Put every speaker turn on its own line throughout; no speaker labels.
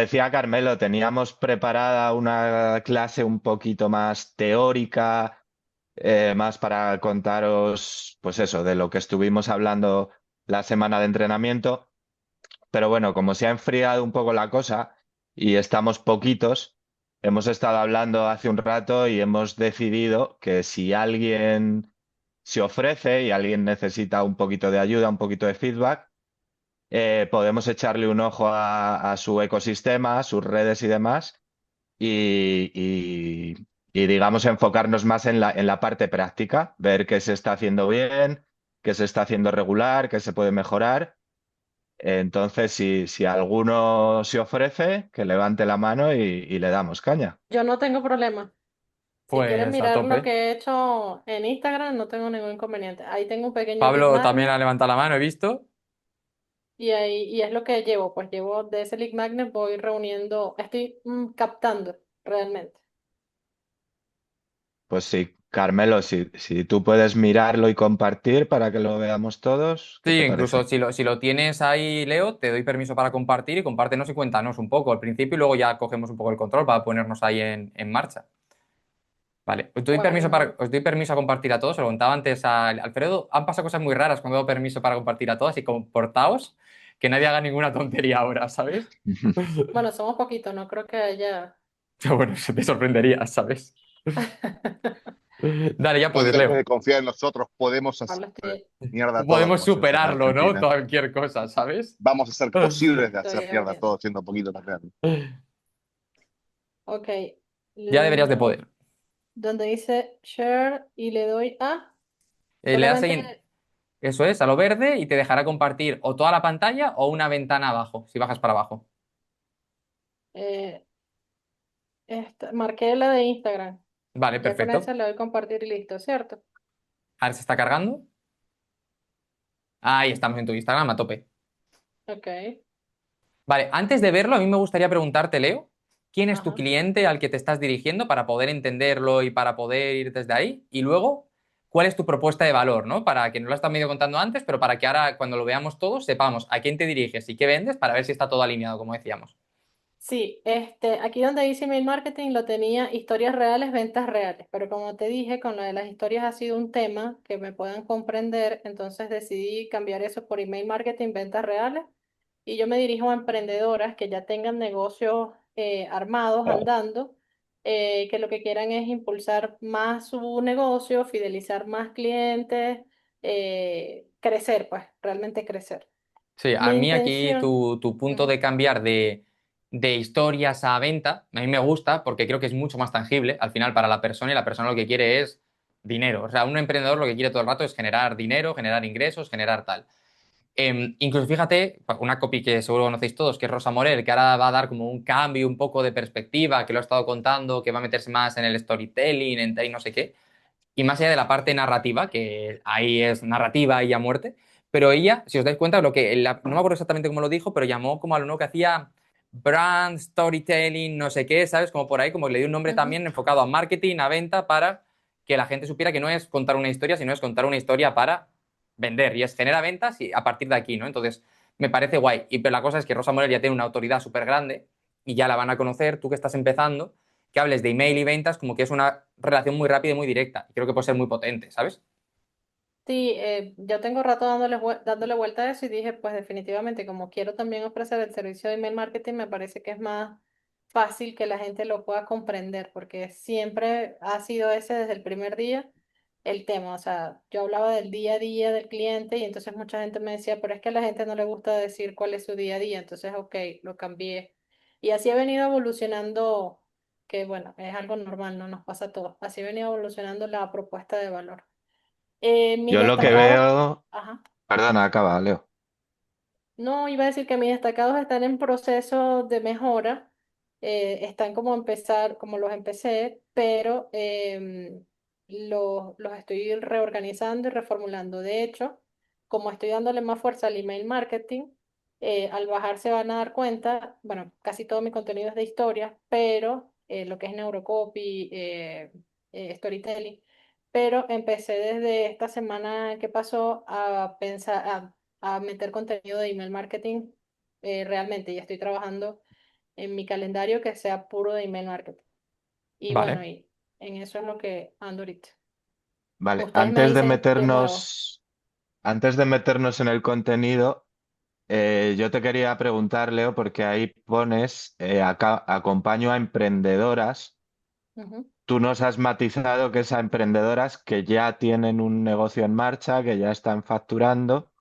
decía Carmelo, teníamos preparada una clase un poquito más teórica, más para contaros, pues eso, de lo que estuvimos hablando la semana de entrenamiento. Pero bueno, como se ha enfriado un poco la cosa y estamos poquitos, hemos estado hablando hace un rato y hemos decidido que si alguien se ofrece y alguien necesita un poquito de ayuda, un poquito de feedback, podemos echarle un ojo a su ecosistema, a sus redes y demás, y, digamos enfocarnos más en la parte práctica, ver qué se está haciendo bien, qué se está haciendo regular, qué se puede mejorar. Entonces, si alguno se ofrece, que levante la mano y le damos caña.
Yo no tengo problema. Si quieren
Pues a
mirar lo
tope.
que he hecho en Instagram, no tengo ningún inconveniente. Ahí tengo un pequeño lead
Pablo también
magnet
ha levantado la mano, he visto.
y es lo que llevo. Pues llevo de ese lead magnet, voy reuniendo, estoy captando realmente.
Pues sí, Carmelo, si tú puedes mirarlo y compartir para que lo veamos todos, ¿qué
Sí,
te
incluso
parece?
si lo tienes ahí, Leo, te doy permiso para compartir y compártenos y cuéntanos un poco al principio y luego ya cogemos un poco el control para ponernos ahí en marcha. Vale,
Bueno,
os doy permiso a compartir a todos. Se lo contaba antes a Alfredo. Han pasado cosas muy raras cuando doy permiso para compartir a todos y comportaos que nadie haga ninguna tontería ahora, ¿sabes?
bueno, somos poquitos, no creo que haya.
Pero bueno, se te sorprendería, ¿sabes? Dale, ya
No
puedes,
dejes
Leo.
de confiar en nosotros, podemos hacer
Pablo,
mierda todo,
Podemos
como se dice acá en
superarlo, ¿no?
Argentina.
Cualquier cosa, ¿sabes?
Vamos a ser posibles de
estoy
hacer
bien,
mierda
bien.
todo siendo poquito también.
Ok.
Ya deberías de
No,
poder.
donde dice share y le doy a
Le das ahí,
solamente
eso es, a lo verde y te dejará compartir o toda la pantalla o una ventana abajo, si bajas para abajo.
eh, marqué la de Instagram.
Vale,
Ya con esa
perfecto.
le doy compartir y listo, ¿cierto?
Ahora se está cargando. Ahí estamos en tu Instagram a tope.
Ok.
Vale, antes de verlo, a mí me gustaría preguntarte, Leo, ¿quién es tu
Ajá.
cliente al que te estás dirigiendo para poder entenderlo y para poder ir desde ahí? Y luego, ¿cuál es tu propuesta de valor, ¿no? Para que no lo has medio contando antes, pero para que ahora, cuando lo veamos todos, sepamos a quién te diriges y qué vendes para ver si está todo alineado, como decíamos.
Sí, aquí donde dice email marketing lo tenía historias reales, ventas reales, pero como te dije, con lo de las historias ha sido un tema que me puedan comprender, entonces decidí cambiar eso por email marketing, ventas reales, y yo me dirijo a emprendedoras que ya tengan negocios armados, andando, que lo que quieran es impulsar más su negocio, fidelizar más clientes, crecer, pues, realmente crecer.
Sí, a
Mi
mí aquí
intención.
tu punto
Ujú.
de cambiar de historias a venta, a mí me gusta porque creo que es mucho más tangible al final para la persona y la persona lo que quiere es dinero. O sea, un emprendedor lo que quiere todo el rato es generar dinero, generar ingresos, generar tal. Incluso fíjate, una copy que seguro conocéis todos, que es Rosa Morel, que ahora va a dar como un cambio, un poco de perspectiva, que lo ha estado contando, que va a meterse más en el storytelling, en tal y no sé qué. Y más allá de la parte narrativa, que ahí es narrativa y a muerte, pero ella, si os dais cuenta, no me acuerdo exactamente cómo lo dijo, pero llamó como a lo nuevo que hacía brand, storytelling, no sé qué, ¿sabes? Como por ahí, como que le dio un nombre
Ujú.
también enfocado a marketing, a venta, para que la gente supiera que no es contar una historia, sino es contar una historia para vender, y es genera ventas y a partir de aquí, ¿no? Entonces, me parece guay. Pero la cosa es que Rosa Morel ya tiene una autoridad súper grande y ya la van a conocer, tú que estás empezando que hables de email y ventas como que es una relación muy rápida y muy directa. Y creo que puede ser muy potente, ¿sabes?
Sí, yo tengo rato dándole vuelta a eso y dije, pues definitivamente, como quiero también ofrecer el servicio de email marketing, me parece que es más fácil que la gente lo pueda comprender, porque siempre ha sido ese desde el primer día el tema. O sea, yo hablaba del día a día del cliente y entonces mucha gente me decía, pero es que a la gente no le gusta decir cuál es su día a día. Entonces, ok, lo cambié. Y así ha venido evolucionando, que bueno, es algo normal, no nos pasa a todos. Así ha venido evolucionando la propuesta de valor. Mis
Yo lo que
destacados,
veo,
ajá.
perdona, acaba, Leo.
No, iba a decir que mis destacados están en proceso de mejora, están como empezar, como los empecé, pero los estoy reorganizando y reformulando. De hecho, como estoy dándole más fuerza al email marketing, al bajar se van a dar cuenta, bueno, casi todo mi contenido es de historias, pero lo que es neurocopy, storytelling, pero empecé desde esta semana que pasó a pensar, a meter contenido de email marketing realmente. Ya estoy trabajando. en mi calendario que sea puro de email marketing. Y bueno,
Vale.
y en eso es lo que ando ahorita.
Vale,
Ustedes me dicen de nuevo.
antes de meternos en el contenido, yo te quería preguntar, Leo, porque ahí pones, acá, acompaño a emprendedoras.
Ujú,
Tú nos has matizado que es a emprendedoras que ya tienen un negocio en marcha, que ya están facturando,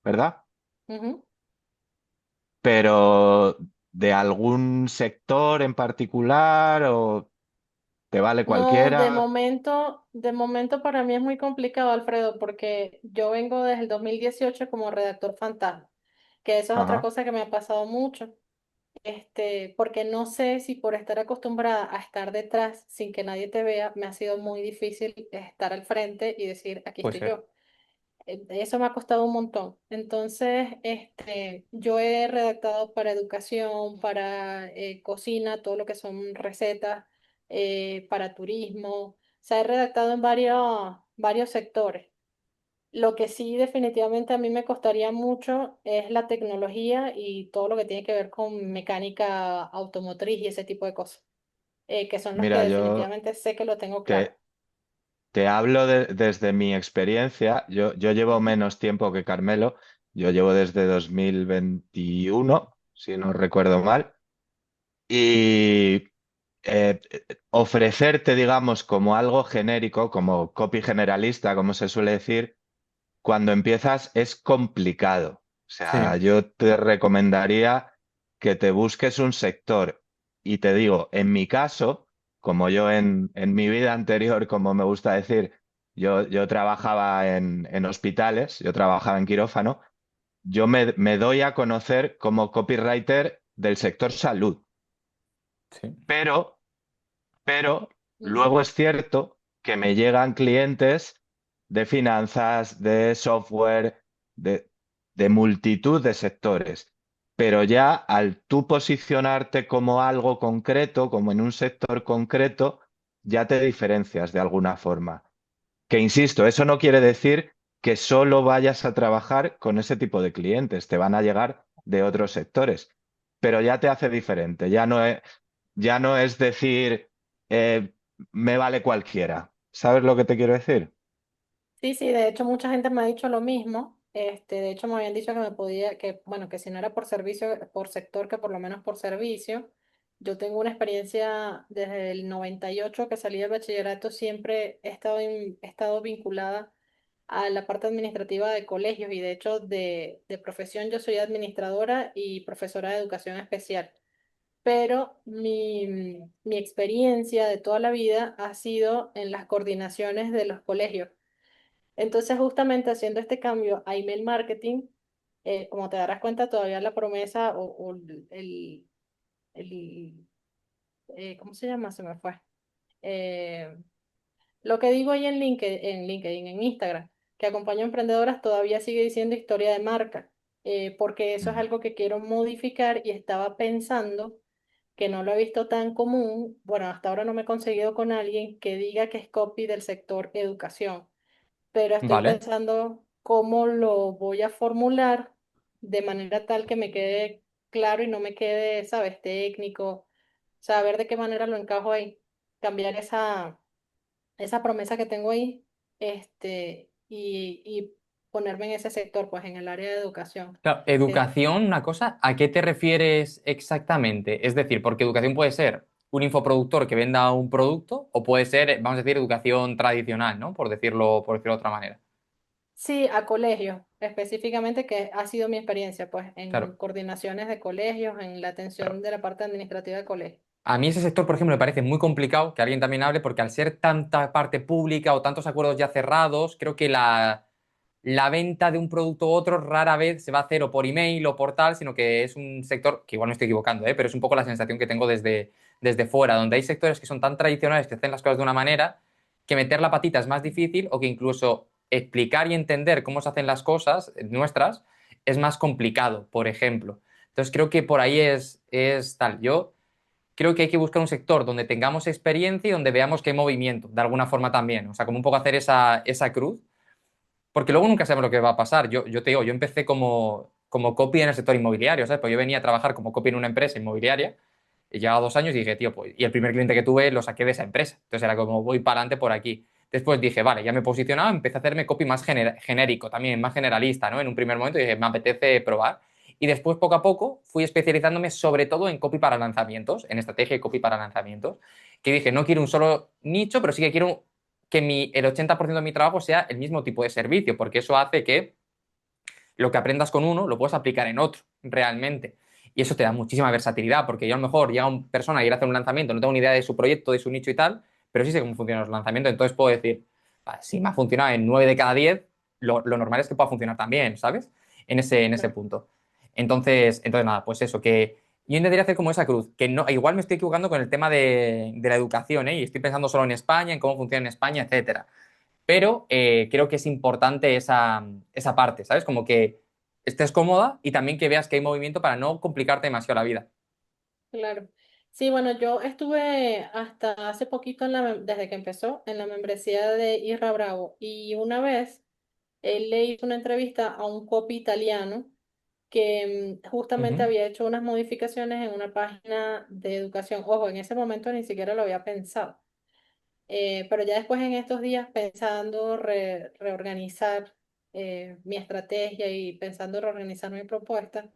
¿verdad?
ujú.
Pero ¿de algún sector en particular o te vale
No,
cualquiera?
de momento para mí es muy complicado, Alfredo, porque yo vengo desde el 2018 como redactor fantasma, que eso es otra
Ajá.
cosa que me ha pasado mucho, porque no sé si por estar acostumbrada a estar detrás sin que nadie te vea, me ha sido muy difícil estar al frente y decir, aquí
Puede
estoy
ser.
yo. Eso me ha costado un montón. Entonces, yo he redactado para educación, para cocina, todo lo que son recetas, para turismo. O sea, he redactado en varios sectores. Lo que sí definitivamente a mí me costaría mucho es la tecnología y todo lo que tiene que ver con mecánica automotriz y ese tipo de cosas, que son los que
Mira, yo
definitivamente sé que lo tengo claro.
te, te hablo desde mi experiencia. Yo llevo
Ujú,
menos tiempo que Carmelo. Yo llevo desde 2021, si no recuerdo mal. Y ofrecerte, digamos, como algo genérico, como copy generalista, como se suele decir, cuando empiezas es complicado. O sea,
Sí,
yo te recomendaría que te busques un sector. Y te digo, en mi caso, como yo en mi vida anterior, como me gusta decir, yo trabajaba en hospitales, yo trabajaba en quirófano, yo me doy a conocer como copywriter del sector salud.
sí.
Pero pero
ujú.
luego es cierto que me llegan clientes de finanzas, de software, de, de multitud de sectores. Pero ya al tú posicionarte como algo concreto, como en un sector concreto, ya te diferencias de alguna forma. Que insisto, eso no quiere decir que solo vayas a trabajar con ese tipo de clientes, te van a llegar de otros sectores, pero ya te hace diferente, ya no es decir, eh, me vale cualquiera. ¿Sabes lo que te quiero decir?
Sí, sí, de hecho mucha gente me ha dicho lo mismo. De hecho me habían dicho que me podía, que bueno, que si no era por servicio, por sector, que por lo menos por servicio. Yo tengo una experiencia desde el 98 que salí del bachillerato, siempre he estado vinculada a la parte administrativa de colegios y de hecho de profesión yo soy administradora y profesora de educación especial. Pero mi experiencia de toda la vida ha sido en las coordinaciones de los colegios. Entonces, justamente haciendo este cambio a email marketing, como te darás cuenta, todavía la promesa o el, ¿cómo se llama? Se me fue. Eh, lo que digo ahí en Instagram, que acompaño a emprendedoras, todavía sigue diciendo historia de marca, porque eso es
Mm.
algo que quiero modificar y estaba pensando que no lo he visto tan común. Bueno, hasta ahora no me he conseguido con alguien que diga que es copy del sector educación, pero estoy
Vale.
pensando cómo lo voy a formular de manera tal que me quede claro y no me quede, ¿sabes?, técnico, saber de qué manera lo encajo ahí, cambiar esa promesa que tengo ahí, y ponerme en ese sector, pues en el área de educación.
Claro,
Eh,
educación, una cosa, ¿a qué te refieres exactamente? Es decir, porque educación puede ser un infoproductor que venda un producto o puede ser, vamos a decir, educación tradicional, ¿no? Por decirlo de otra manera.
sí, a colegios, específicamente, que ha sido mi experiencia, pues en
Claro,
coordinaciones de colegios, en la
claro.
atención de la parte administrativa de colegios.
A mí ese sector, por ejemplo, me parece muy complicado que alguien también hable porque al ser tanta parte pública o tantos acuerdos ya cerrados, creo que la venta de un producto u otro rara vez se va a hacer o por email o por tal, sino que es un sector, que igual me estoy equivocando, pero es un poco la sensación que tengo desde fuera, donde hay sectores que son tan tradicionales que hacen las cosas de una manera que meter la patita es más difícil o que incluso explicar y entender cómo se hacen las cosas nuestras es más complicado, por ejemplo. Entonces creo que por ahí es tal. Yo creo que hay que buscar un sector donde tengamos experiencia y donde veamos que hay movimiento, de alguna forma también. O sea, como un poco hacer esa cruz porque luego nunca sabemos lo que va a pasar. Yo te digo, yo empecé como copy en el sector inmobiliario, ¿sabes? Pues yo venía a trabajar como copy en una empresa inmobiliaria y llevaba 2 años y dije, tío, pues, y el primer cliente que tuve lo saqué de esa empresa. Entonces era como, voy para adelante por aquí. Después dije, vale, ya me he posicionado, empecé a hacerme copy más genérico, también más generalista, ¿no? En un primer momento dije, me apetece probar. Y después, poco a poco, fui especializándome sobre todo en copy para lanzamientos, en estrategia de copy para lanzamientos, que dije, no quiero un solo nicho, pero sí que quiero que el 80% de mi trabajo sea el mismo tipo de servicio, porque eso hace que lo que aprendas con uno lo puedes aplicar en otro, realmente. Y eso te da muchísima versatilidad, porque yo a lo mejor llega una persona y quiere hacer un lanzamiento, no tengo ni idea de su proyecto, de su nicho y tal, pero sí sé cómo funcionan los lanzamientos, entonces puedo decir, si me ha funcionado en 9 de cada 10, lo normal es que pueda funcionar también, ¿sabes? En ese punto. Entonces, nada, pues eso, que yo intentaría hacer como esa cruz, que no, igual me estoy equivocando con el tema de la educación, ¿eh? Y estoy pensando solo en España, en cómo funciona en España, etcétera. Pero creo que es importante esa parte, ¿sabes? Como que estés cómoda y también que veas que hay movimiento para no complicarte demasiado la vida.
Claro. Sí, bueno, yo estuve hasta hace poquito desde que empezó en la membresía de Irra Bravo y una vez él le hizo una entrevista a un copy italiano que justamente
Ujú.
había hecho unas modificaciones en una página de educación. Ojo, en ese momento ni siquiera lo había pensado. Pero ya después en estos días pensando reorganizar mi estrategia y pensando reorganizar mi propuesta,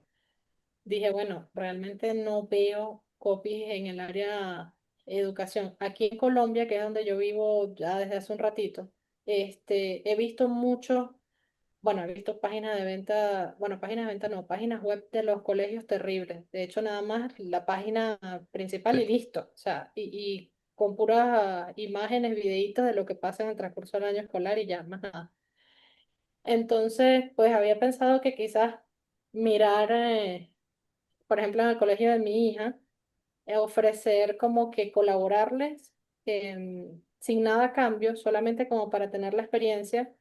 dije, bueno, realmente no veo copies en el área educación. Aquí en Colombia, que es donde yo vivo ya desde hace un ratito, he visto mucho, bueno, he visto páginas de venta, bueno, páginas de venta no, páginas web de los colegios terribles. De hecho, nada más la página principal
Sí,
y listo. O sea, y con puras imágenes, videitos de lo que pasa en el transcurso del año escolar y ya, más nada. Entonces, pues había pensado que quizás mirar, por ejemplo, en el colegio de mi hija, ofrecer como que colaborarles sin nada a cambio, solamente como para tener la experiencia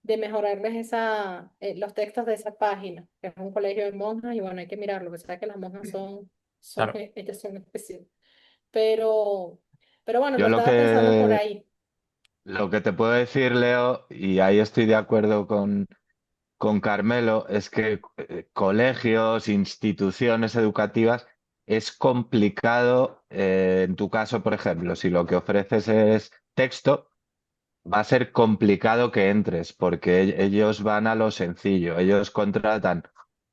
de mejorarles los textos de esa página, que es un colegio de monjas y bueno, hay que mirarlo, porque sabes que las monjas
claro.
ellas son especiales. Pero, pero bueno, lo
Yo
estaba pensando por ahí.
lo que te puedo decir, Leo, y ahí estoy de acuerdo con Carmelo, es que colegios, instituciones educativas, es complicado, en tu caso, por ejemplo, si lo que ofreces es texto, va a ser complicado que entres, porque ellos van a lo sencillo, ellos contratan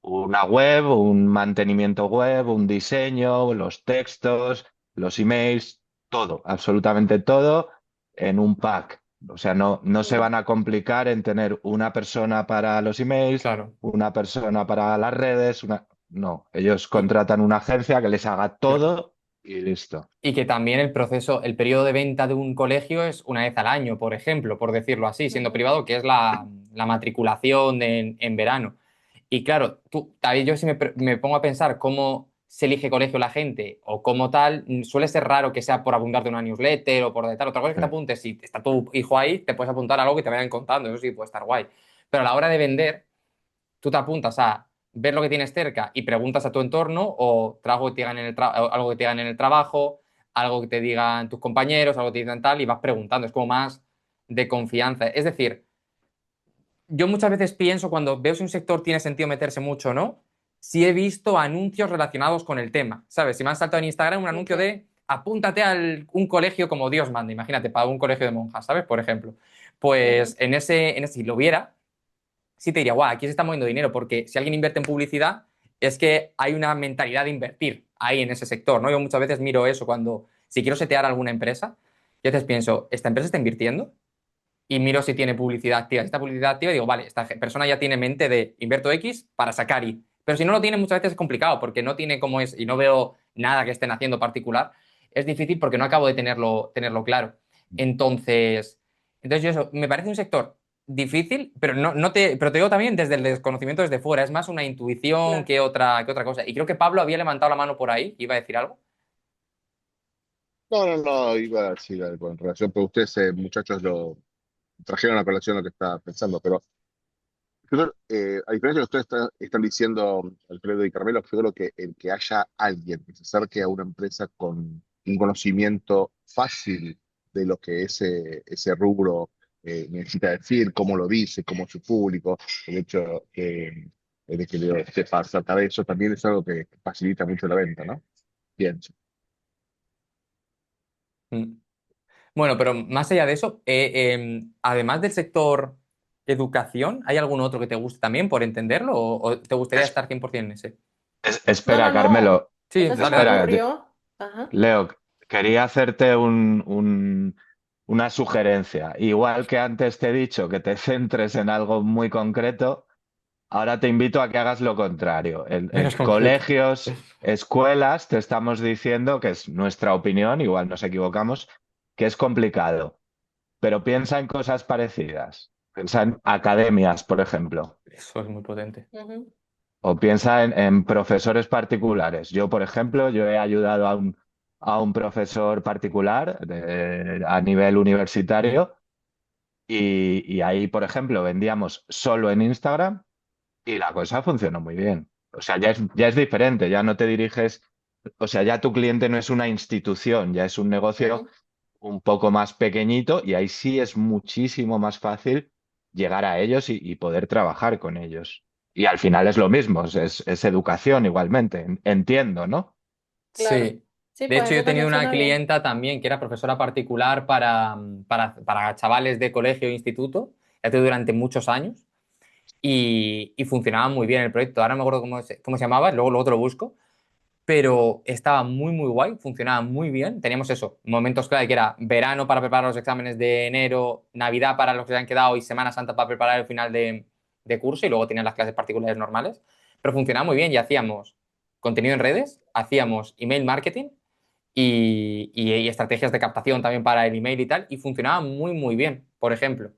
una web, un mantenimiento web, un diseño, los textos, los emails, todo, absolutamente todo en un pack. O sea, no se
Mm,
van a complicar en tener una persona para los emails,
Claro.
una persona para las redes, una... No, ellos
Y,
contratan una agencia que les haga
claro.
todo y listo.
Y que también el periodo de venta de un colegio es una vez al año, por ejemplo, por decirlo así, siendo
ujú.
privado, que es la matriculación en verano. Y claro, también yo si me pongo a pensar cómo se elige colegio la gente o cómo tal, suele ser raro que sea por apuntarte a una newsletter o por de tal. Otra cosa es que te
Sí.
apuntes, si está tu hijo ahí, te puedes apuntar a algo que te vayan contando, eso sí puede estar guay. Pero a la hora de vender, tú te apuntas a ver lo que tienes cerca y preguntas a tu entorno o algo que te digan algo que te digan en el trabajo, algo que te digan tus compañeros, algo que te digan tal, y vas preguntando. Es como más de confianza. Es decir, yo muchas veces pienso cuando veo si un sector tiene sentido meterse mucho o no, si he visto anuncios relacionados con el tema, ¿sabes? Si me han saltado en Instagram un anuncio
Ok.
de apúntate a un colegio como Dios manda, imagínate, para un colegio de monjas, ¿sabes? Por ejemplo. Pues
Claro.
si lo viera, sí te diría, guau, aquí se está moviendo dinero, porque si alguien invierte en publicidad, es que hay una mentalidad de invertir ahí en ese sector, ¿no? Yo muchas veces miro eso cuando, si quiero setear alguna empresa, y a veces pienso, ¿esta empresa está invirtiendo? Y miro si tiene publicidad activa. Si está publicidad activa, digo, vale, esta persona ya tiene mente de invierto X para sacar Y. Pero si no lo tiene, muchas veces es complicado, porque no tiene cómo es, y no veo nada que estén haciendo particular, es difícil porque no acabo de tenerlo claro. Entonces, entonces yo eso, me parece un sector difícil, pero pero te digo también desde el desconocimiento desde fuera, es más una intuición
Claro.
que otra cosa. Y creo que Pablo había levantado la mano por ahí, iba a decir algo.
No, no, no, iba a decir algo en relación, pero ustedes, muchachos, lo trajeron a colación lo que estaba pensando, pero yo creo, a diferencia de lo que ustedes están diciendo, Alfredo y Carmelo, yo creo que el que haya alguien que se acerque a una empresa con un conocimiento fácil de lo que ese rubro necesita decir, cómo lo dice, cómo es su público, el hecho que de que le sepa tratar eso, también es algo que facilita mucho la venta, ¿no? Pienso.
Mm. Bueno, pero más allá de eso, además del sector educación, ¿hay algún otro que te guste también por entenderlo o te gustaría
Es-
estar 100% en ese?
No, no,
espera,
no.
Carmelo,
Sí,
Eso se me
dale, dale.
espera,
ocurrió. Ajá.
Leo, quería hacerte una sugerencia. Igual que antes te he dicho que te centres en algo muy concreto, ahora te invito a que hagas lo contrario. En
Menos concreto.
colegios, escuelas, te estamos diciendo, que es nuestra opinión, igual nos equivocamos, que es complicado, pero piensa en cosas parecidas. Piensa en academias, por ejemplo,
Eso es muy potente.
Ujú.
o piensa en profesores particulares. Yo, por ejemplo, yo he ayudado a un profesor particular a nivel universitario y ahí, por ejemplo, vendíamos solo en Instagram. Y la cosa funcionó muy bien. O sea, ya es diferente, ya no te diriges, o sea, ya tu cliente no es una institución, ya es un negocio
Ujú.
un poco más pequeñito y ahí sí es muchísimo más fácil llegar a ellos y poder trabajar con ellos. Y al final es lo mismo, es educación igualmente, entiendo, ¿no?
Claro.
Sí.
Sí,
De
pues
hecho, yo
eso
he tenido
también
una
suena bien.
clienta también que era profesora particular para chavales de colegio e instituto, ya te digo, durante muchos años, y funcionaba muy bien el proyecto. Ahora no me acuerdo cómo se llamaba, luego te lo busco, pero estaba muy, muy guay, funcionaba muy bien. Teníamos eso, momentos clave que era verano para preparar los exámenes de enero, Navidad para los que se han quedado y Semana Santa para preparar el final de curso y luego tenían las clases particulares normales. Pero funcionaba muy bien y hacíamos contenido en redes, hacíamos email marketing y estrategias de captación también para el email y tal, y funcionaba muy, muy bien, por ejemplo.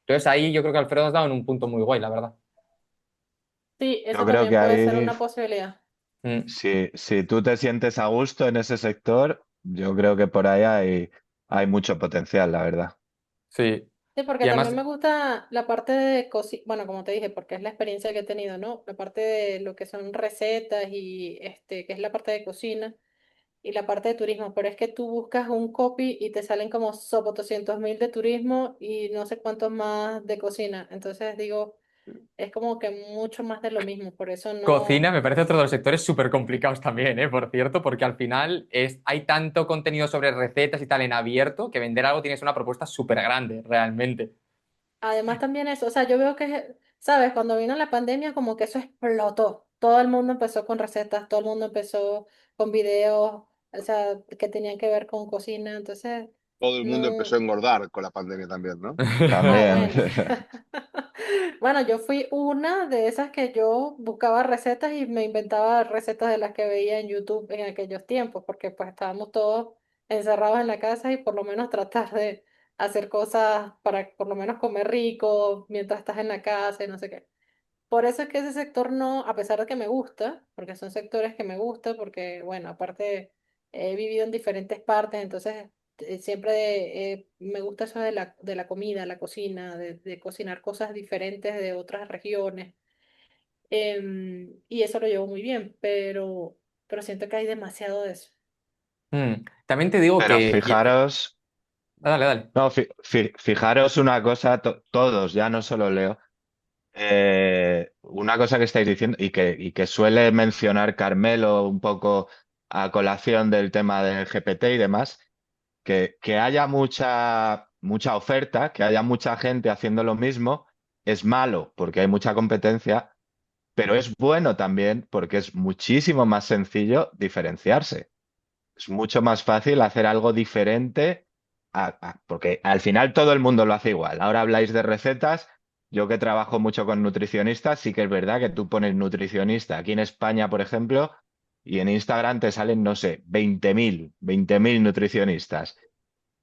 Entonces ahí yo creo que Alfredo has dado en un punto muy guay, la verdad.
Sí,
Yo
eso
creo que
también puede ser
ahí,
una posibilidad.
Mm,
si tú te sientes a gusto en ese sector, yo creo que por ahí hay mucho potencial, la verdad.
sí.
Sí, porque
Y
también
además,
me gusta la parte de cocina, bueno, como te dije, porque es la experiencia que he tenido, ¿no? La parte de lo que son recetas y que es la parte de cocina y la parte de turismo, pero es que tú buscas un copy y te salen como 800.000 de turismo y no sé cuántos más de cocina. Entonces digo, es como que mucho más de lo mismo, por eso no.
cocina me parece otro de los sectores súper complicados también, ¿eh? Por cierto, porque al final hay tanto contenido sobre recetas y tal en abierto que vender algo tienes una propuesta súper grande, realmente.
Además también eso, o sea, yo veo que, ¿sabes? Cuando vino la pandemia como que eso explotó. Todo el mundo empezó con recetas, todo el mundo empezó con videos, o sea, que tenían que ver con cocina. Entonces,
Todo el mundo empezó a
no.
engordar con la pandemia también, ¿no?
Ah,
También.
bueno. Bueno, yo fui una de esas que yo buscaba recetas y me inventaba recetas de las que veía en YouTube en aquellos tiempos, porque pues estábamos todos encerrados en la casa y por lo menos tratar de hacer cosas para por lo menos comer rico mientras estás en la casa y no sé qué. Por eso es que ese sector no, a pesar de que me gusta, porque son sectores que me gustan, porque bueno, aparte he vivido en diferentes partes, entonces siempre me gusta eso de la comida, la cocina, de cocinar cosas diferentes de otras regiones. Y eso lo llevo muy bien, pero siento que hay demasiado de eso.
También te digo
Pero
que...
fijaros,
Dale, dale.
no, fijaros una cosa, todos, ya no solo Leo, una cosa que estáis diciendo y que suele mencionar Carmelo un poco a colación del tema del GPT y demás, que haya mucha oferta, que haya mucha gente haciendo lo mismo, es malo porque hay mucha competencia, pero es bueno también porque es muchísimo más sencillo diferenciarse. Es mucho más fácil hacer algo diferente porque al final todo el mundo lo hace igual. Ahora habláis de recetas. Yo que trabajo mucho con nutricionistas, sí que es verdad que tú pones nutricionista aquí en España, por ejemplo, y en Instagram te salen, no sé, 20.000 nutricionistas.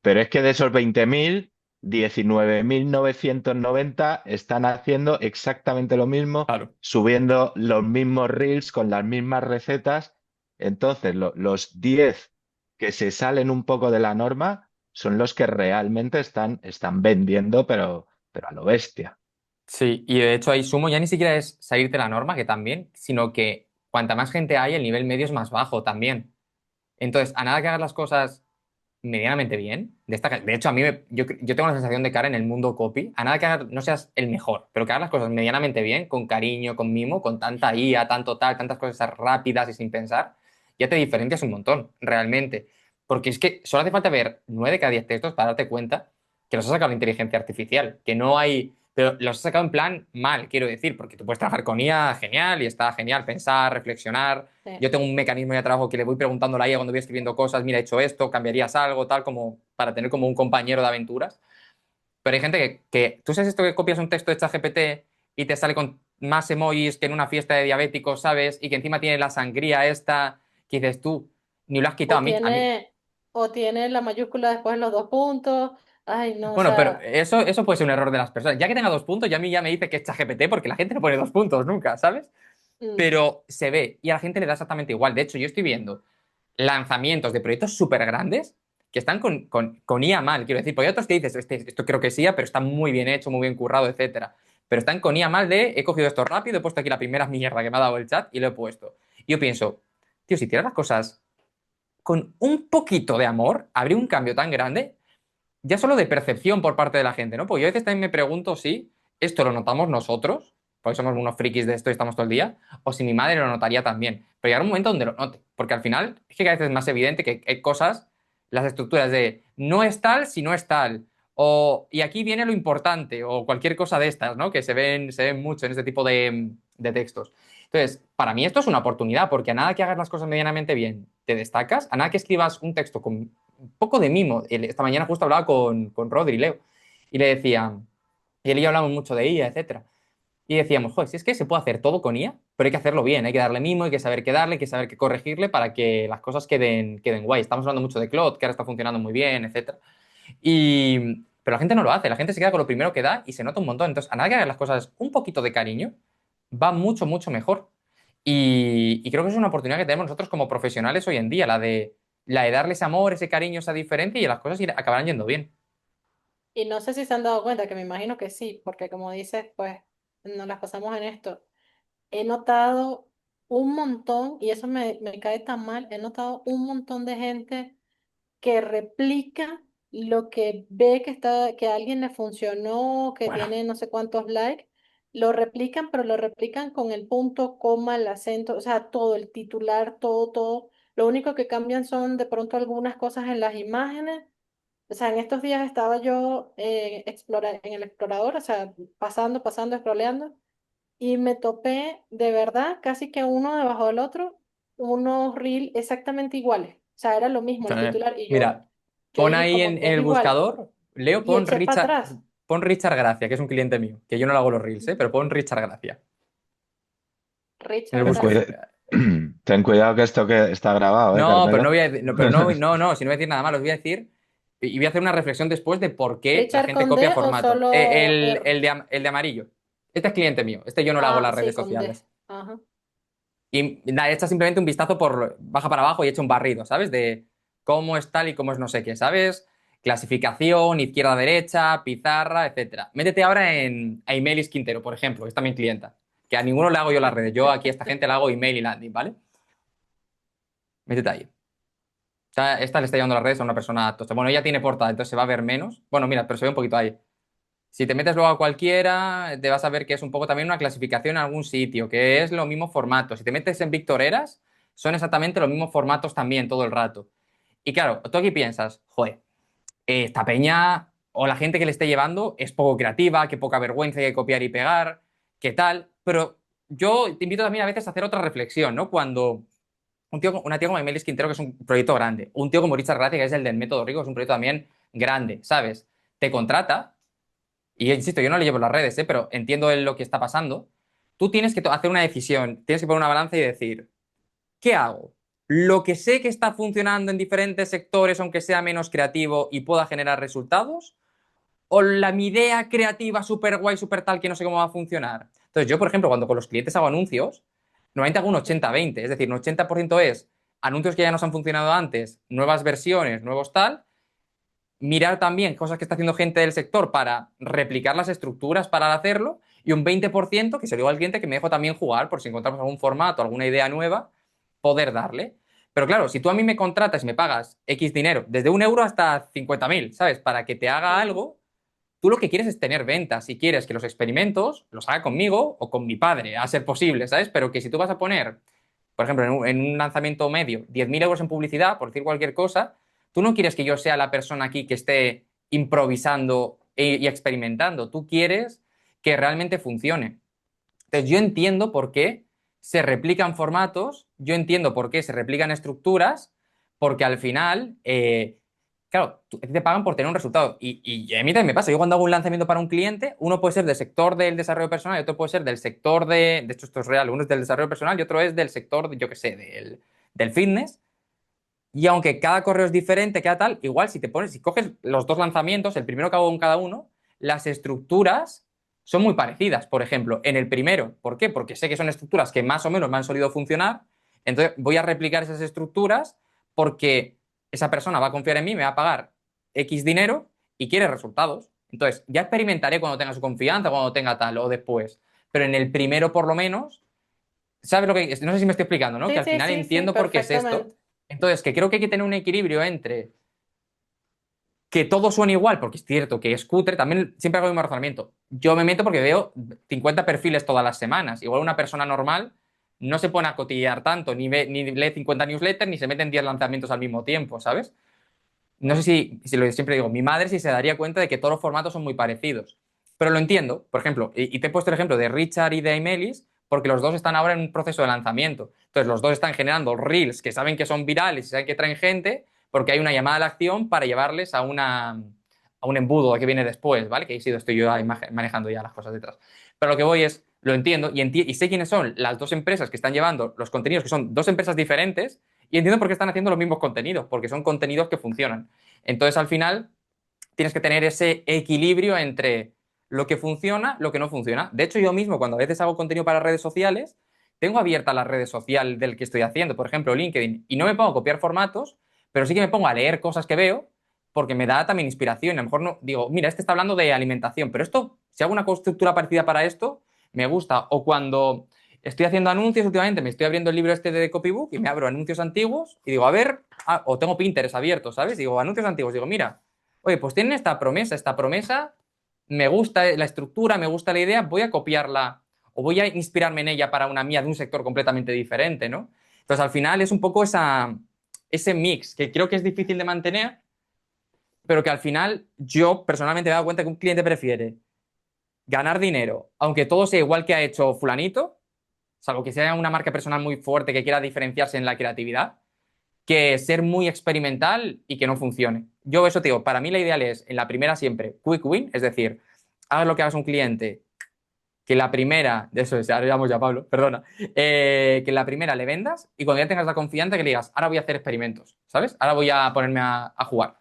Pero es que de esos 20.000, 19.990 están haciendo exactamente lo mismo,
Claro.
subiendo los mismos reels con las mismas recetas. Entonces, los 10 que se salen un poco de la norma son los que realmente están vendiendo, pero a lo bestia.
Sí, y de hecho ahí sumo, ya ni siquiera es salirte de la norma, que también, sino que cuanta más gente hay, el nivel medio es más bajo también. Entonces, a nada que hagas las cosas medianamente bien. De hecho, yo tengo la sensación de que ahora en el mundo copy, a nada que no seas el mejor, pero que hagas las cosas medianamente bien, con cariño, con mimo, con tanta IA, tanto tal, tantas cosas rápidas y sin pensar, ya te diferencias un montón, realmente. Porque es que solo hace falta ver 9 de cada 10 textos para darte cuenta que los ha sacado la inteligencia artificial, que no hay. Pero los ha sacado en plan mal, quiero decir, porque tú puedes trabajar con IA genial y está genial pensar, reflexionar.
Sí.
Yo tengo un mecanismo de trabajo que le voy preguntando a la IA cuando voy escribiendo cosas, mira, he hecho esto, cambiarías algo, tal, como para tener como un compañero de aventuras. Pero hay gente ¿tú sabes esto que copias un texto de ChatGPT y te sale con más emojis que en una fiesta de diabéticos, ¿sabes? Y que encima tiene la sangría esta, que dices tú, ni lo has quitado
O
a mí.
tiene la mayúscula después en los dos puntos. Ay, no, o
Bueno, pero
sea,
eso puede ser un error de las personas. Ya que tenga 2 puntos, ya a mí ya me dice que es ChatGPT porque la gente no pone 2 puntos nunca, ¿sabes?
mm,
Pero se ve y a la gente le da exactamente igual. De hecho, yo estoy viendo lanzamientos de proyectos súper grandes que están con IA mal, quiero decir, porque hay otros que dices, esto creo que es IA, pero está muy bien hecho, muy bien currado, etcétera. Pero están con IA mal de, he cogido esto rápido, he puesto aquí la primera mierda que me ha dado el chat y lo he puesto. Y yo pienso, tío, si hicieras las cosas con un poquito de amor, habría un cambio tan grande, ya solo de percepción por parte de la gente, ¿no? Porque yo a veces también me pregunto si esto lo notamos nosotros, porque somos unos frikis de esto y estamos todo el día, o si mi madre lo notaría también. Pero llegará un momento donde lo note, porque al final es que cada vez es más evidente que hay cosas, las estructuras de no es tal si no es tal, o y aquí viene lo importante, o cualquier cosa de estas, ¿no? Que se ven mucho en este tipo de textos. Entonces, para mí esto es una oportunidad, porque a nada que hagas las cosas medianamente bien, te destacas, a nada que escribas un texto con un poco de mimo. Esta mañana justo hablaba con Rodri, Leo, y le decía, y él y yo hablamos mucho de IA, etcétera. Y decíamos, joder, si es que se puede hacer todo con IA, pero hay que hacerlo bien, hay que darle mimo, hay que saber qué darle, hay que saber qué corregirle para que las cosas queden guay. Estamos hablando mucho de Claude, que ahora está funcionando muy bien, etcétera. Pero la gente no lo hace, la gente se queda con lo primero que da y se nota un montón. Entonces, a nada que hagas las cosas un poquito de cariño, va mucho, mucho mejor. Y creo que es una oportunidad que tenemos nosotros como profesionales hoy en día, la de darle ese amor, ese cariño, esa diferencia y las cosas acabarán yendo bien.
y no sé si se han dado cuenta, que me imagino que sí, porque como dices, pues nos las pasamos en esto. He notado un montón, y eso me cae tan mal, he notado un montón de gente que replica lo que ve que a alguien le funcionó, que
Bueno,
tiene no sé cuántos likes, lo replican, pero lo replican con el punto, coma, el acento, o sea, todo, el titular, todo, todo. Lo único que cambian son de pronto algunas cosas en las imágenes. O sea, en estos días estaba yo en el explorador, o sea, pasando, scrolleando, y me topé de verdad casi que uno debajo del otro, unos reel exactamente iguales. O sea, era lo mismo el titular y
mira,
yo
pon
dije
ahí
como
en
que es
el
igual
buscador, Leo,
y eché para atrás.
Pon Richard Gracia, que es un cliente mío, que yo no le hago los reels, ¿eh? Pero pon Richard Gracia en el
Richard
buscador.
Gracia.
Ten cuidado que esto que está grabado,
No, pero no
Carmelo.
voy a decir, no, pero no, si no voy a decir nada malo, os voy a decir, y voy a hacer una reflexión después de por qué la
¿Richard
gente
con
copia
D o
formatos.
solo R?
El de amarillo. Este es cliente mío, este yo no le hago
Ah,
las
sí,
redes
con D.
sociales.
Ajá.
Y nada, echa simplemente un vistazo baja para abajo y echa un barrido, ¿sabes? De cómo es tal y cómo es no sé qué, ¿sabes? Clasificación, izquierda-derecha, pizarra, etcétera. Métete ahora a Email Quintero, por ejemplo, que es también clienta. Que a ninguno le hago yo las redes. Yo aquí a esta gente le hago email y landing, ¿vale? Métete ahí. O sea, esta le está llevando las redes a una persona tocha. Bueno, ella tiene portada, entonces se va a ver menos. Bueno, mira, pero se ve un poquito ahí. Si te metes luego a cualquiera, te vas a ver que es un poco también una clasificación en algún sitio, que es los mismos formatos. Si te metes en Victoreras, son exactamente los mismos formatos también todo el rato. Y claro, tú aquí piensas, joder, esta peña o la gente que le esté llevando es poco creativa, que poca vergüenza hay que copiar y pegar, qué tal. Pero yo te invito también a veces a hacer otra reflexión, ¿no? Cuando una tía como Emilis Quintero, que es un proyecto grande, un tío como Richard Gracia, que es el del Método Rico, que es un proyecto también grande, ¿sabes? Te contrata y insisto, yo no le llevo las redes, ¿eh? Pero entiendo lo que está pasando. Tú tienes que hacer una decisión, tienes que poner una balanza y decir, ¿qué hago? ¿Lo que sé que está funcionando en diferentes sectores, aunque sea menos creativo y pueda generar resultados? ¿O mi idea creativa súper guay, súper tal, que no sé cómo va a funcionar? Entonces, yo, por ejemplo, cuando con los clientes hago anuncios, normalmente hago un 80-20, es decir, un 80% es anuncios que ya nos han funcionado antes, nuevas versiones, nuevos tal, mirar también cosas que está haciendo gente del sector para replicar las estructuras para hacerlo y un 20% que se lo digo al cliente que me dejo también jugar por si encontramos algún formato, alguna idea nueva, poder darle. Pero claro, si tú a mí me contratas y me pagas X dinero, desde 1 euro hasta 50.000, ¿sabes? Para que te haga algo, tú lo que quieres es tener ventas y quieres que los experimentos los haga conmigo o con mi padre, a ser posible, ¿sabes? Pero que si tú vas a poner, por ejemplo, en un lanzamiento medio, 10.000 euros en publicidad, por decir cualquier cosa, tú no quieres que yo sea la persona aquí que esté improvisando y experimentando. Tú quieres que realmente funcione. Entonces, yo entiendo por qué se replican formatos, yo entiendo por qué se replican estructuras, porque al final, claro, te pagan por tener un resultado. Y a mí también me pasa. Yo cuando hago un lanzamiento para un cliente, uno puede ser del sector del desarrollo personal y otro puede ser del sector de hecho, esto es real, uno es del desarrollo personal y otro es del sector, yo qué sé, del fitness. Y aunque cada correo es diferente, cada tal, igual si coges los dos lanzamientos, el primero que hago con cada uno, las estructuras son muy parecidas. Por ejemplo, en el primero, ¿por qué? Porque sé que son estructuras que más o menos me han solido funcionar, entonces voy a replicar esas estructuras porque esa persona va a confiar en mí, me va a pagar X dinero y quiere resultados. Entonces, ya experimentaré cuando tenga su confianza, cuando tenga tal o después. Pero en el primero, por lo menos, ¿sabes lo que? No sé si me estoy explicando, ¿no? Que
Sí,
al
sí,
final
sí, sí,
entiendo por qué es esto.
perfectamente.
Entonces, que creo que hay que tener un equilibrio entre que todo suene igual, porque es cierto que es cutre, también siempre hago el mismo razonamiento. Yo me meto porque veo 50 perfiles todas las semanas. Igual una persona normal no se pone a cotillear tanto, ni lee 50 newsletters, ni se mete en 10 lanzamientos al mismo tiempo, ¿sabes? No sé si lo que siempre digo, mi madre sí se daría cuenta de que todos los formatos son muy parecidos. Pero lo entiendo, por ejemplo, y te he puesto el ejemplo de Richard y de Emelis, porque los dos están ahora en un proceso de lanzamiento. Entonces, los dos están generando reels que saben que son virales y saben que traen gente, porque hay una llamada a la acción para llevarles a un embudo que viene después, ¿vale? Que ahí sí estoy yo ahí manejando ya las cosas detrás. Pero lo que voy es, lo entiendo y sé quiénes son las dos empresas que están llevando los contenidos, que son dos empresas diferentes, y entiendo por qué están haciendo los mismos contenidos, porque son contenidos que funcionan. Entonces, al final, tienes que tener ese equilibrio entre lo que funciona, lo que no funciona. De hecho, yo mismo, cuando a veces hago contenido para redes sociales, tengo abierta la red social del que estoy haciendo, por ejemplo, LinkedIn, y no me pongo a copiar formatos, pero sí que me pongo a leer cosas que veo, porque me da también inspiración. A lo mejor no digo, mira, este está hablando de alimentación, pero esto, si hago una estructura parecida para esto, me gusta. O cuando estoy haciendo anuncios últimamente, me estoy abriendo el libro este de Copybook y me abro anuncios antiguos y digo, a ver, o tengo Pinterest abierto, ¿sabes? Digo, anuncios antiguos, digo, mira, oye, pues tienen esta promesa, me gusta la estructura, me gusta la idea, voy a copiarla o voy a inspirarme en ella para una mía de un sector completamente diferente, ¿no? Entonces, al final es un poco ese mix que creo que es difícil de mantener, pero que al final yo personalmente me he dado cuenta que un cliente prefiere ganar dinero, aunque todo sea igual que ha hecho fulanito, salvo que sea una marca personal muy fuerte que quiera diferenciarse en la creatividad, que ser muy experimental y que no funcione. Yo eso te digo, para mí la ideal es en la primera siempre quick win, es decir, hagas lo que hagas un cliente, que la primera, de eso es, ahora llamo ya Pablo, perdona, que la primera le vendas y cuando ya tengas la confianza que le digas, ahora voy a hacer experimentos, ¿sabes? Ahora voy a ponerme a jugar.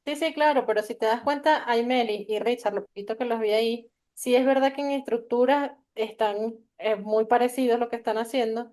Sí, sí, claro, pero si te das cuenta, Aimeli y Richard, lo poquito que los vi ahí, sí es verdad que en estructura están muy parecidos lo que están haciendo,